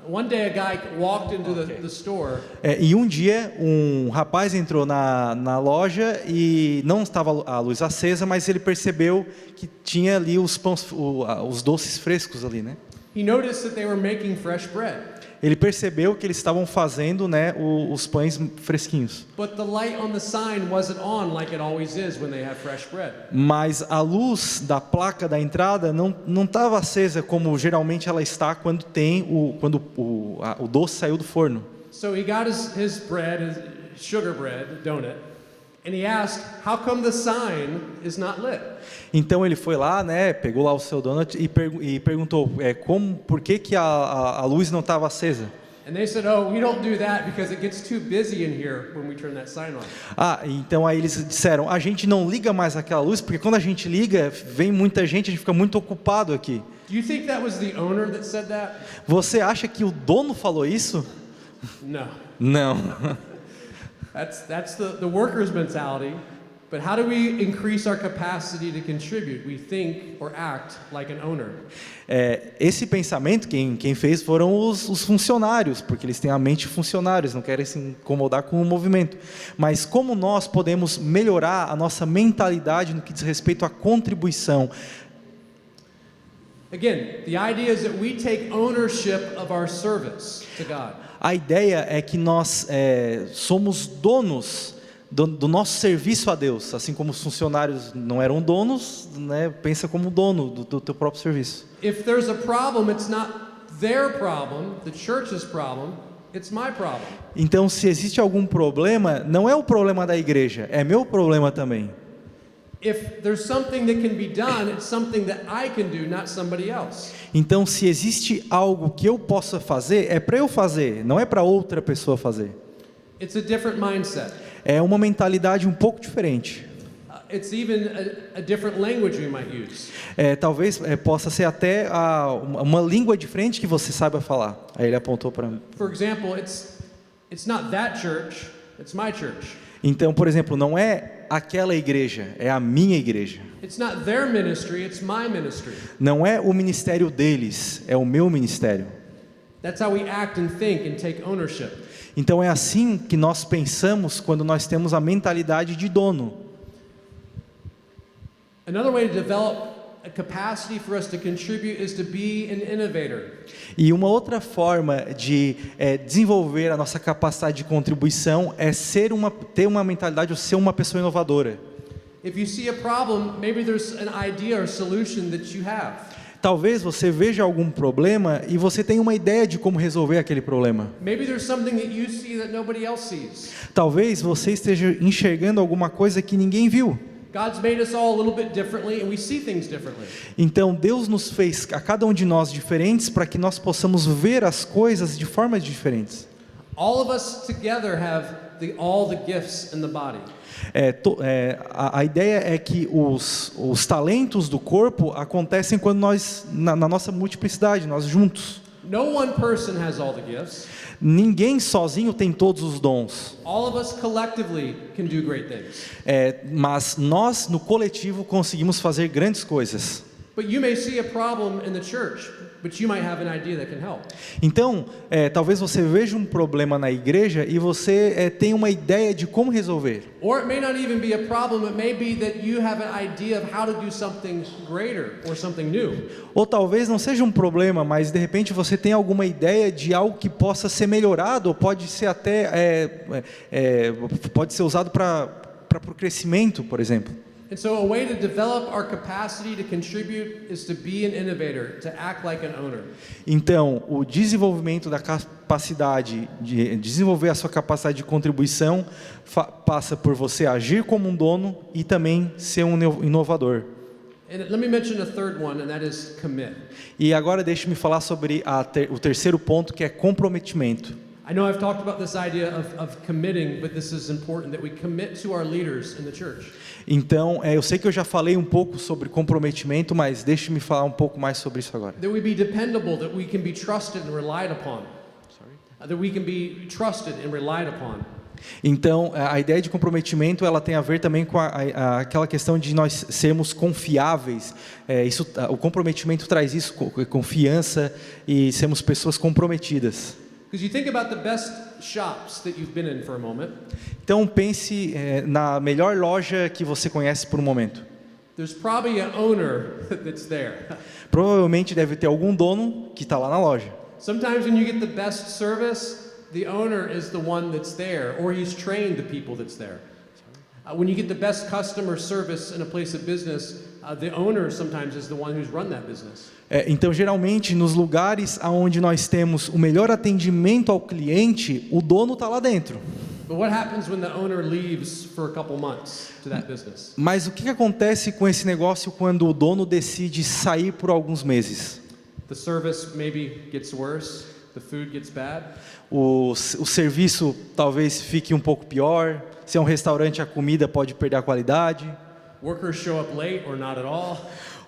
One day a guy walked into the store. E um dia um rapaz entrou na loja e não estava a luz acesa, mas ele percebeu que tinha ali os doces frescos ali, né? He noticed that they were making fresh bread. Ele percebeu que eles estavam fazendo, né, os pães fresquinhos. But the light on the sign wasn't on like it always is when they have fresh bread. Mas a luz da placa da entrada não estava acesa como geralmente ela está quando o doce saiu do forno. So he got his bread, his sugar bread, donut, and he asked, "How come the sign is not lit?" Então ele foi lá, né, pegou lá o seu donut e perguntou, por que a luz não estava acesa? And they said, "Oh, we don't do that because it gets too busy in here when we turn that sign on." Então aí eles disseram, a gente não liga mais aquela luz porque quando a gente liga, vem muita gente, a gente fica muito ocupado aqui. Do you think that was the owner that said that? Você acha que o dono falou isso? No. Não. That's the worker's mentality. But how do we increase our capacity to contribute? We think or act like an owner. Esse pensamento, quem fez foram os funcionários, porque eles têm a mente funcionários, não querem se incomodar com o movimento. Mas como nós podemos melhorar a nossa mentalidade no que diz respeito à contribuição? Again, the idea is that we take ownership of our service to God. A ideia é que nós somos donos do nosso serviço a Deus, assim como os funcionários não eram donos, né? Pensa como dono do teu próprio serviço. If there's a problem, it's not their problem, the church's problem, it's my problem. Então, se existe algum problema, não é o problema da igreja, é meu problema também. If there's something that can be done, it's something that I can do, not somebody else. Então, se existe algo que eu possa fazer, é para eu fazer, não é para outra pessoa fazer. It's a different mindset. É uma mentalidade um pouco diferente. It's even a different language we might use. Talvez possa ser até uma língua diferente que você saiba falar. Aí ele apontou para mim. For example, it's not that church, it's my church. Então, por exemplo, não é aquela igreja, é a minha igreja. It's not their ministry, it's my ministry. Não é o ministério deles, é o meu ministério. That's how we act and think and take ownership. Então é assim que nós pensamos quando nós temos a mentalidade de dono. Another way to develop a capacity for us to contribute is to be an innovator. E uma outra forma de desenvolver a nossa capacidade de contribuição é ter uma mentalidade ou ser uma pessoa inovadora. If you see a problem, maybe there's an idea or solution that you have. Talvez você veja algum problema e você tenha uma ideia de como resolver aquele problema. Maybe there's something that you see that nobody else sees. Talvez você esteja enxergando alguma coisa que ninguém viu. God's made us all a little bit differently and we see things differently. Então Deus nos fez a cada um de nós diferentes para que nós possamos ver as coisas de formas diferentes. All of us together have all the gifts in the body. A ideia é que os talentos do corpo acontecem quando nós, na nossa multiplicidade, nós juntos. No one person has all the gifts. Ninguém sozinho tem todos os dons. All of us collectively can do great things. Mas nós, no coletivo, conseguimos fazer grandes coisas. But you may see a problem in the church, but you might have an idea that can help. Então, talvez você veja um problema na igreja e você tenha uma ideia de como resolver. Or it may not even be a problem, it may be that you have an idea of how to do something greater or something new. Ou talvez não seja um problema, mas de repente você tem alguma ideia de algo que possa ser melhorado, ou pode ser até pode ser usado para o crescimento, por exemplo. And so a way to develop our capacity to contribute is to be an innovator, to act like an owner. Então, o desenvolvimento da capacidade de desenvolver a sua capacidade de contribuição passa por você agir como um dono e também ser um inovador. And let me mention a third one, and that is commit. E agora deixe-me falar sobre o terceiro ponto, que é comprometimento. I know I've talked about this idea of committing, but this is important, that we commit to our leaders in the church. Então, eu sei que eu já falei um pouco sobre comprometimento, mas deixe-me falar um pouco mais sobre isso agora. That we be dependable, that we can be trusted and relied upon. That we can be trusted and relied upon. Então, a ideia de comprometimento, ela tem a ver também com aquela questão de nós sermos confiáveis. O comprometimento traz isso, confiança e sermos pessoas comprometidas. Because you think about the best shops that you've been in for a moment. Então pense na melhor loja que você conhece por um momento. There's probably an owner that's there. Provavelmente deve ter algum dono que está lá na loja. Sometimes when you get the best service, the owner is the one that's there, or he's trained the people that's there. When you get the best customer service in a place of business, the owner sometimes is the one who's run that business. Então, geralmente, nos lugares onde nós temos o melhor atendimento ao cliente, o dono está lá dentro. But what happens when the owner leaves for a couple months to that business? Mas o que acontece com esse negócio quando o dono decide sair por alguns meses? The service maybe gets worse, the food gets bad. O serviço talvez fique um pouco pior. Se é um restaurante, a comida pode perder a qualidade. Workers show up late or not at all.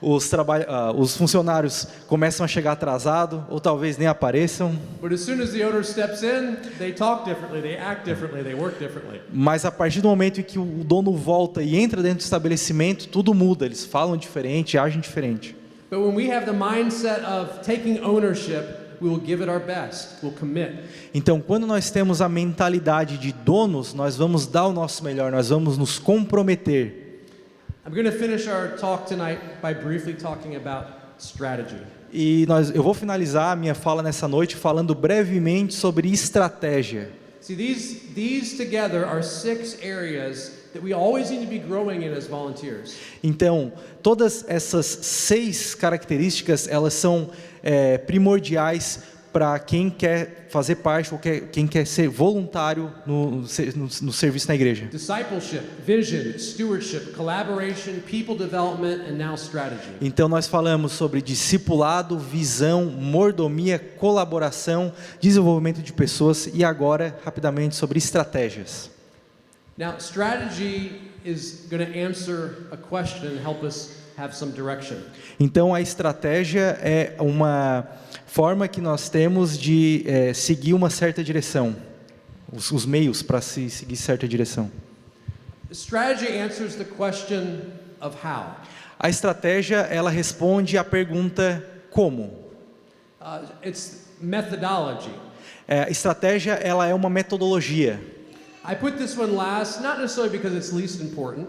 Os funcionários começam a chegar atrasados ou talvez nem apareçam. But as soon as the owner steps in, they talk differently, they act differently, they work differently. Mas a partir do momento em que o dono volta e entra dentro do estabelecimento, tudo muda. Eles falam diferente, agem diferente. But when we have the mindset of taking ownership, we will give it our best, we'll commit. Então, quando nós temos a mentalidade de donos, nós vamos dar o nosso melhor, nós vamos nos comprometer. I'm going to finish our talk tonight by briefly talking about strategy. E eu vou finalizar a minha fala nessa noite falando brevemente sobre estratégia. See, these together are 6 areas that we always need to be growing in as volunteers. Então, todas essas 6 características, elas são primordiais para quem quer fazer parte ou quem quer ser voluntário no serviço na igreja. Discipleship, vision, stewardship, collaboration, people development, and now strategy. Então nós falamos sobre discipulado, visão, mordomia, colaboração, desenvolvimento de pessoas e agora rapidamente sobre estratégias. Now, strategy is going to answer a question and help us have some direction. Então a estratégia é uma forma que nós temos de seguir uma certa direção, os meios para se seguir certa direção. Strategy answers the question of how. A estratégia, ela responde à pergunta como. It's methodology. A estratégia, ela é uma metodologia. I put this one last, not necessarily because it's least important.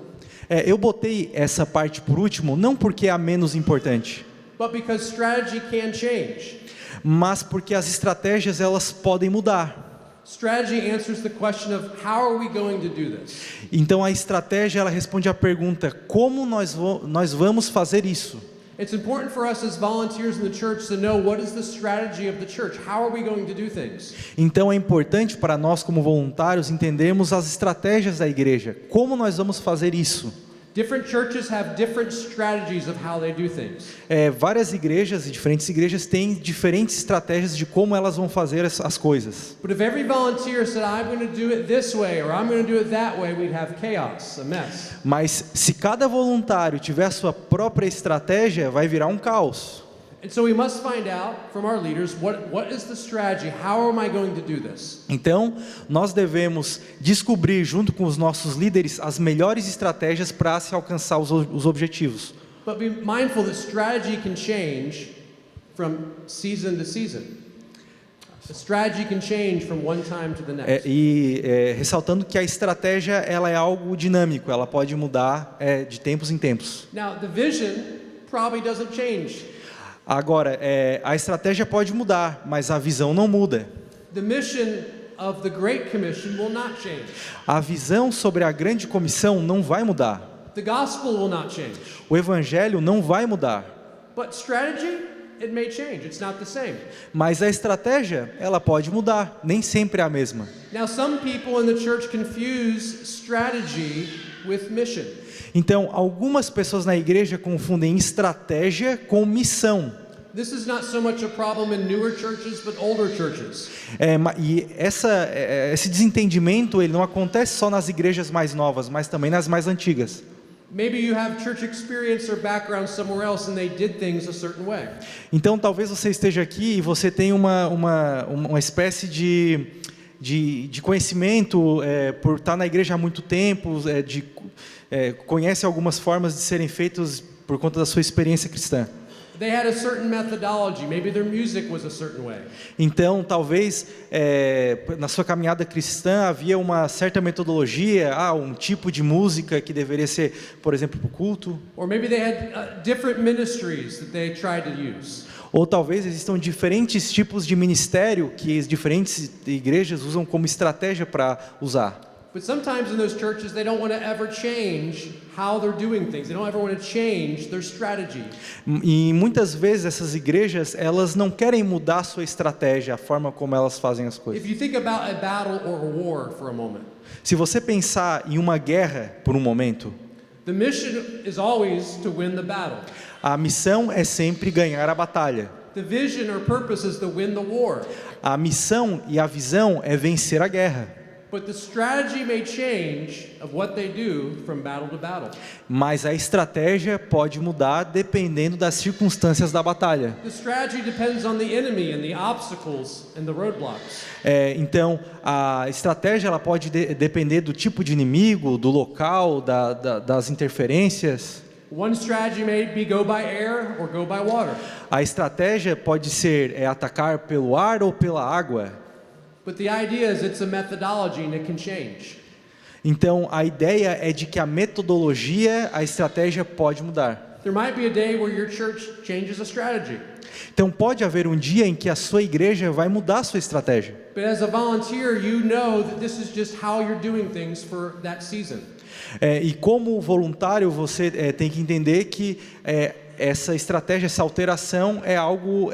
Eu botei essa parte por último, não porque é a menos importante, But because strategy can change. Mas porque as estratégias elas podem mudar. Strategy answers the question of how are we going to do this? Então a estratégia ela responde à pergunta como nós vamos fazer isso. It's important for us as volunteers in the church to know what is the strategy of the church. How are we going to do things? Então é importante para nós como voluntários entendermos as estratégias da igreja. Como nós vamos fazer isso? Different churches have different strategies of how they do things. Várias igrejas e diferentes igrejas têm diferentes estratégias de como elas vão fazer as coisas. But if every volunteer said, I'm going to do it this way or I'm going to do it that way, we'd have chaos, a mess. Mas se cada voluntário tiver a sua própria estratégia, vai virar um caos. And so we must find out from our leaders what is the strategy? How am I going to do this? Então, nós devemos descobrir junto com os nossos líderes as melhores estratégias para se alcançar os objetivos. But be mindful that strategy can change from season to season. The strategy can change from one time to the next. Ressaltando que a estratégia ela é algo dinâmico, ela pode mudar de tempos em tempos. Now, the vision probably doesn't change. Agora, a estratégia pode mudar, mas a visão não muda. The mission of the Great Commission will not change. A visão sobre a grande comissão não vai mudar. The gospel will not change. O evangelho não vai mudar, But strategy, it may change. It's not the same. mas a estratégia, ela pode mudar, nem sempre é a mesma. Now, some people in the church confuse strategy with mission. Então, algumas pessoas na igreja confundem estratégia com missão. This is not so much a problem in newer churches, but older churches. Esse desentendimento, ele não acontece só nas igrejas mais novas, mas também nas mais antigas. Maybe you have church experience or background somewhere else and they did things a certain way. Então, talvez você esteja aqui e você tenha uma espécie de conhecimento por estar na igreja há muito tempo, conhece algumas formas de serem feitos por conta da sua experiência cristã. They had a certain methodology. Maybe their music was a certain way. Então, talvez na sua caminhada cristã havia uma certa metodologia, um tipo de música que deveria ser, por exemplo, para o culto. Or maybe they had different ministries that they tried to use. Ou talvez existam diferentes tipos de ministério que as diferentes igrejas usam como estratégia para usar. But sometimes in those churches they don't want to ever change how they're doing things. They don't ever want to change their strategy. E muitas vezes essas igrejas, elas não querem mudar a sua estratégia, a forma como elas fazem as coisas. If you think about a battle or a war for a moment, Se você pensar em uma guerra por um momento, the mission is always to win the battle. a missão é sempre ganhar a batalha. The vision or purpose is to win the war. A missão e a visão é vencer a guerra. But the strategy may change of what they do from battle to battle. Mas a estratégia pode mudar dependendo das circunstâncias da batalha. The strategy depends on the enemy and the obstacles and the roadblocks. Então, a estratégia ela pode depender do tipo de inimigo, do local, das interferências. One strategy may be go by air or go by water. A estratégia pode ser atacar pelo ar ou pela água. But the idea is it's a methodology and it can change. Então, a ideia é de que a metodologia, a estratégia pode mudar. There might be a day where your church changes a strategy. Então, pode haver um dia em que a sua igreja vai mudar a sua estratégia. But as a volunteer, you know that this is just how you're doing things for that season. E como voluntário, você tem que entender que essa estratégia, essa alteração é algo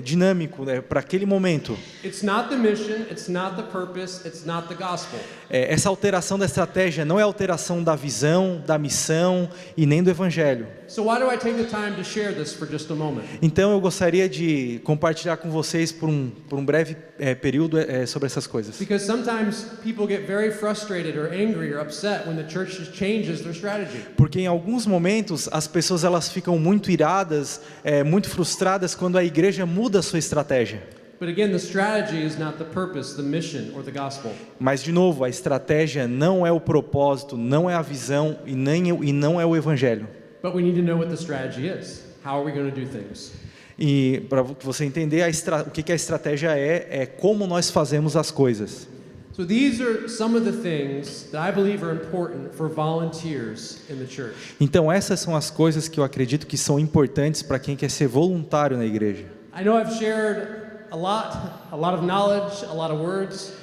dinâmico, para aquele momento. It's not the mission, it's not the purpose, it's not the gospel. Essa alteração da estratégia não é alteração da visão, da missão e nem do evangelho. So why do I take the time to share this for just a moment? Então eu gostaria de compartilhar com vocês por um breve período sobre essas coisas. Because sometimes people get very frustrated or angry or upset when the church changes their strategy. Porque em alguns momentos as pessoas elas ficam muito iradas, muito frustradas quando a igreja muda a sua estratégia. But again, the strategy is not the purpose, the mission, or the gospel. Mas de novo, a estratégia não é o propósito, não é a visão e não é o evangelho. But we need to know what the strategy is. How are we going to do things? E para você entender o que a estratégia é como nós fazemos as coisas. So these are some of the things that I believe are important for volunteers in the church. Então essas são as coisas que eu acredito que são importantes para quem quer ser voluntário na igreja. I know I've shared a lot of knowledge, a lot of words.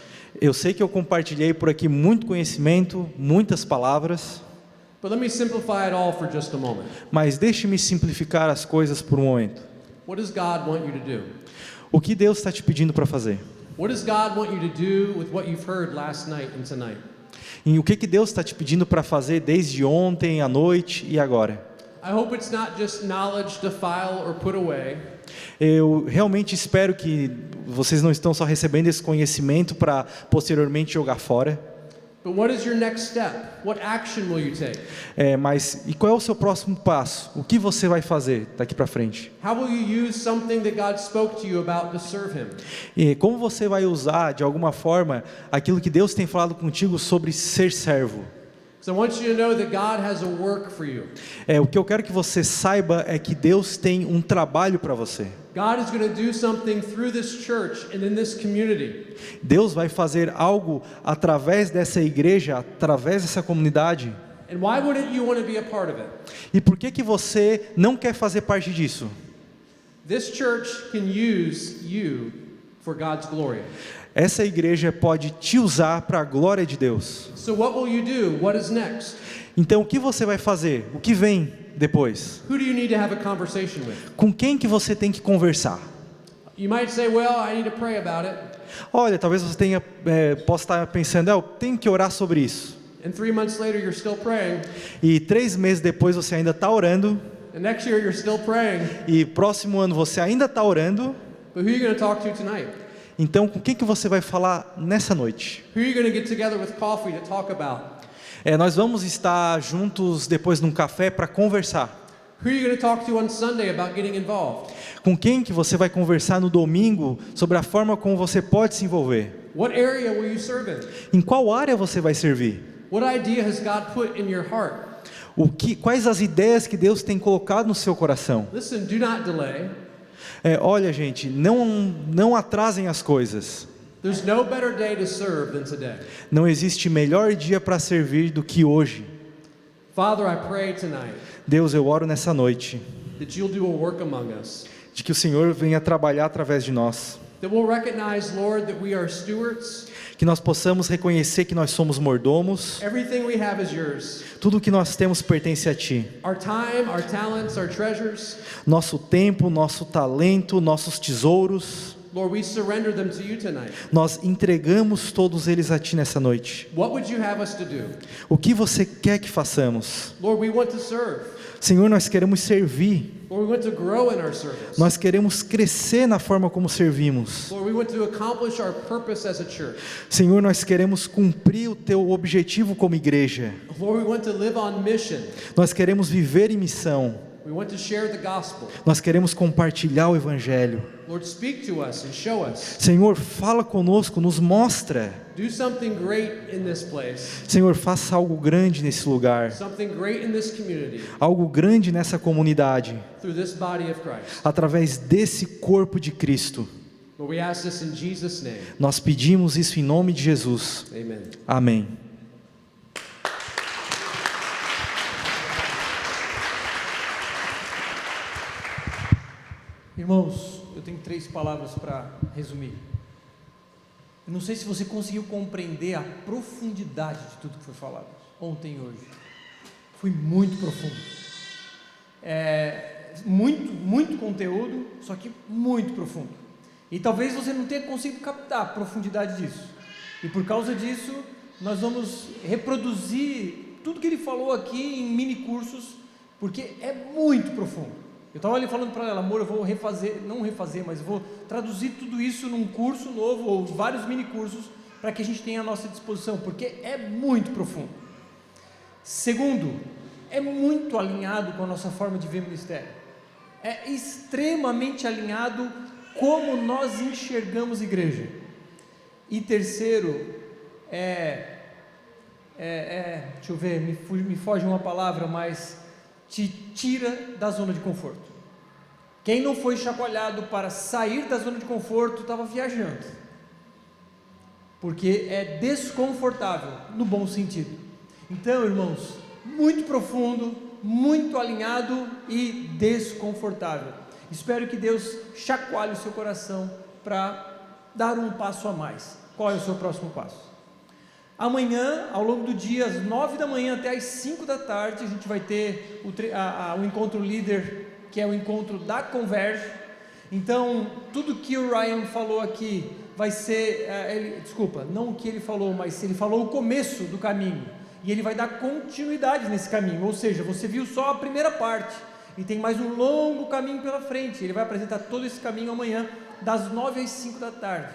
Eu sei que eu compartilhei por aqui muito conhecimento, muitas palavras. But let me simplify it all for just a moment. Mas deixe-me simplificar as coisas por um momento. What does God want you to do? O que Deus está te pedindo para fazer? What does God want you to do with what you've heard last night and tonight? E o que Deus está te pedindo para fazer desde ontem, à noite e agora? I hope it's not just knowledge to file or put away. Eu realmente espero que vocês não estão só recebendo esse conhecimento para posteriormente jogar fora. But what is your next step? What action will you take? Mas e qual é o seu próximo passo? O que você vai fazer daqui para frente? How will you use something that God spoke to you about to serve Him? E como você vai usar de alguma forma aquilo que Deus tem falado contigo sobre ser servo? So I want you to know that God has a work for you. O que eu quero que você saiba é que Deus tem um trabalho para você. God is going to do something through this church and in this community. Deus vai fazer algo através dessa igreja, através dessa comunidade. And why wouldn't you want to be a part of it? E por que você não quer fazer parte disso? This church can use you for God's glory. Essa igreja pode te usar para a glória de Deus. So what will you do? What is next? Então o que você vai fazer? O que vem depois? Who do you need to have a conversation with? Com quem que você tem que conversar? You might say, well, I need to pray about it. Olha, talvez você possa estar pensando, eu tenho que orar sobre isso. And 3 months later, you're still praying. E 3 meses depois você ainda está orando. And next year, you're still praying. E próximo ano você ainda está orando. But who are you going to talk to tonight? Então com quem que você vai falar nessa noite? Who are you going to get together with coffee to talk about? Nós vamos estar juntos depois num café para conversar. Who are you going to talk to on Sunday about getting involved? Com quem que você vai conversar no domingo sobre a forma como você pode se envolver? What area will you serve in? Em qual área você vai servir? What idea has God put in your heart? Quais as ideias que Deus tem colocado no seu coração? Listen, do not delay. Olha, gente, não atrasem as coisas. There's no better day to serve than today. Não existe melhor dia para servir do que hoje. Father, I pray tonight Deus, eu oro nessa noite that you'll do a work among us. de que o Senhor venha trabalhar através de nós. That we'll recognize, Lord, that we are stewards. Que nós possamos reconhecer que nós somos mordomos. Everything we have is yours. Tudo o que nós temos pertence a Ti. Our time, our talents, our treasures. Nosso tempo, nosso talento, nossos tesouros. Lord, we surrender them to you tonight. Nós entregamos todos eles a Ti nessa noite. What would you have us to do? O que você quer que façamos? Lord, we want to serve. Senhor, nós queremos servir. Lord, we want to grow in our service. Nós queremos crescer na forma como servimos. Lord, we want to accomplish our purpose as a church. Senhor, nós queremos cumprir o Teu objetivo como igreja. Lord, we want to live on mission. Nós queremos viver em missão. We want to share the gospel. Nós queremos compartilhar o Evangelho. Lord, speak to us and show us. Senhor, fala conosco, nos mostra. Do something great in this place. Senhor, faça algo grande nesse lugar. Something great in this community. Algo grande nessa comunidade. Through this body of Christ. Através desse corpo de Cristo. Lord, we ask this in Jesus' name. Nós pedimos isso em nome de Jesus. Amen. Amém. Irmãos, eu tenho 3 palavras para resumir. Eu não sei se você conseguiu compreender a profundidade de tudo que foi falado ontem e hoje. Foi muito profundo. Muito conteúdo, só que muito profundo. E talvez você não tenha conseguido captar a profundidade disso. E por causa disso, nós vamos reproduzir tudo que ele falou aqui em mini cursos, porque é muito profundo. Eu estava ali falando para ela, amor, eu vou não refazer, mas eu vou traduzir tudo isso num curso novo, ou vários mini cursos, para que a gente tenha à nossa disposição, porque é muito profundo. Segundo, é muito alinhado com a nossa forma de ver ministério. É extremamente alinhado como nós enxergamos igreja. E terceiro, deixa eu ver, me foge uma palavra, mas te tira da zona de conforto. Quem não foi chacoalhado para sair da zona de conforto estava viajando, porque é desconfortável no bom sentido. Então, irmãos, muito profundo, muito alinhado e desconfortável. Espero que Deus chacoalhe o seu coração para dar um passo a mais. Qual é o seu próximo passo? Amanhã, ao longo do dia, às 9 da manhã até às 5 da tarde, a gente vai ter o encontro líder, que é o encontro da Converge. Então, tudo que o Ryan falou aqui vai ser, não o que ele falou, mas ele falou o começo do caminho, e ele vai dar continuidade nesse caminho, ou seja, você viu só a primeira parte, e tem mais um longo caminho pela frente. Ele vai apresentar todo esse caminho amanhã, das 9 às 5 da tarde.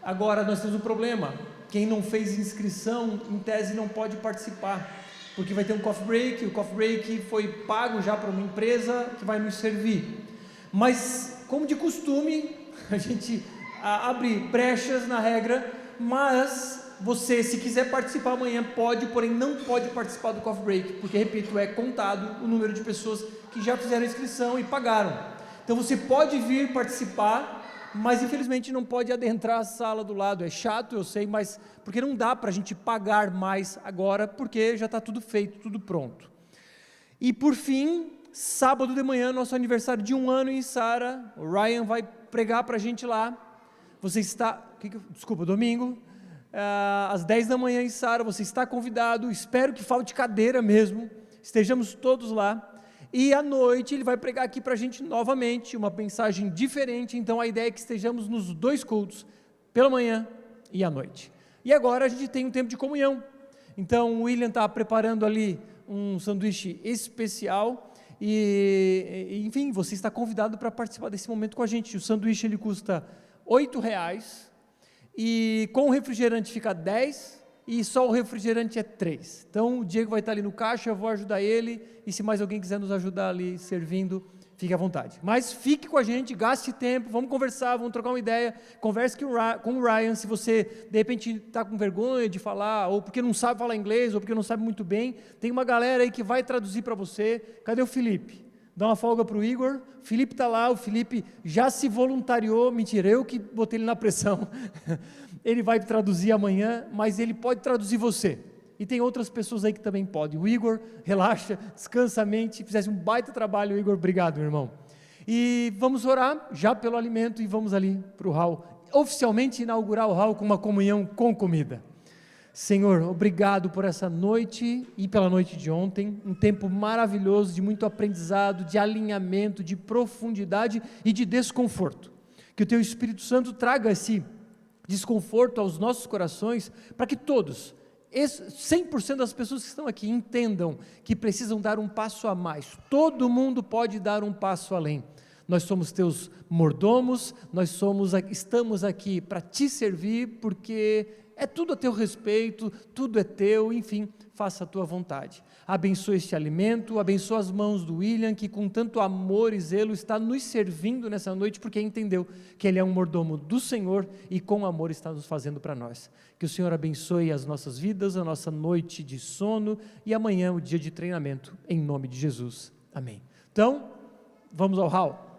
Agora, nós temos um problema. Quem não fez inscrição, em tese, não pode participar, porque vai ter um coffee break. O coffee break foi pago já para uma empresa que vai nos servir. Mas, como de costume, a gente abre brechas na regra, mas você, se quiser participar amanhã, pode, porém não pode participar do coffee break, porque, repito, é contado o número de pessoas que já fizeram inscrição e pagaram. Então você pode vir participar, mas infelizmente não pode adentrar a sala do lado. É chato, eu sei, mas porque não dá para a gente pagar mais agora, porque já está tudo feito, tudo pronto. E por fim, sábado de manhã, nosso aniversário de 1 ano em Sara, o Ryan vai pregar para a gente lá. Você está, domingo, às 10 da manhã em Sara, você está convidado, espero que falte cadeira mesmo, estejamos todos lá, e à noite ele vai pregar aqui para a gente novamente, uma mensagem diferente, então a ideia é que estejamos nos 2 cultos, pela manhã e à noite. E agora a gente tem um tempo de comunhão, então o William está preparando ali um sanduíche especial, e enfim, você está convidado para participar desse momento com a gente. O sanduíche ele custa R$8, e com o refrigerante fica 10, e só o refrigerante é 3. Então o Diego vai estar ali no caixa, eu vou ajudar ele, e se mais alguém quiser nos ajudar ali servindo, fique à vontade. Mas fique com a gente, gaste tempo, vamos conversar, vamos trocar uma ideia, converse com o Ryan, se você de repente está com vergonha de falar, ou porque não sabe falar inglês, ou porque não sabe muito bem, tem uma galera aí que vai traduzir para você. Cadê o Felipe? Dá uma folga para o Igor, o Felipe está lá, o Felipe já se voluntariou, mentira, eu que botei ele na pressão, ele vai traduzir amanhã, mas ele pode traduzir você, e tem outras pessoas aí que também podem. O Igor, relaxa, descansa a mente, fizesse um baita trabalho, Igor, obrigado, meu irmão. E vamos orar já pelo alimento, e vamos ali para o hall, oficialmente inaugurar o hall com uma comunhão com comida. Senhor, obrigado por essa noite e pela noite de ontem, um tempo maravilhoso de muito aprendizado, de alinhamento, de profundidade e de desconforto. Que o Teu Espírito Santo traga esse desconforto aos nossos corações, para que todos, 100% das pessoas que estão aqui, entendam que precisam dar um passo a mais. Todo mundo pode dar um passo além. Nós somos Teus mordomos, estamos aqui para Te servir, porque é tudo a Teu respeito, tudo é Teu, enfim, faça a Tua vontade. Abençoa este alimento, abençoa as mãos do William, que com tanto amor e zelo está nos servindo nessa noite, porque entendeu que ele é um mordomo do Senhor e com amor está nos fazendo para nós. Que o Senhor abençoe as nossas vidas, a nossa noite de sono e amanhã o dia de treinamento, em nome de Jesus. Amém. Então, vamos ao hall.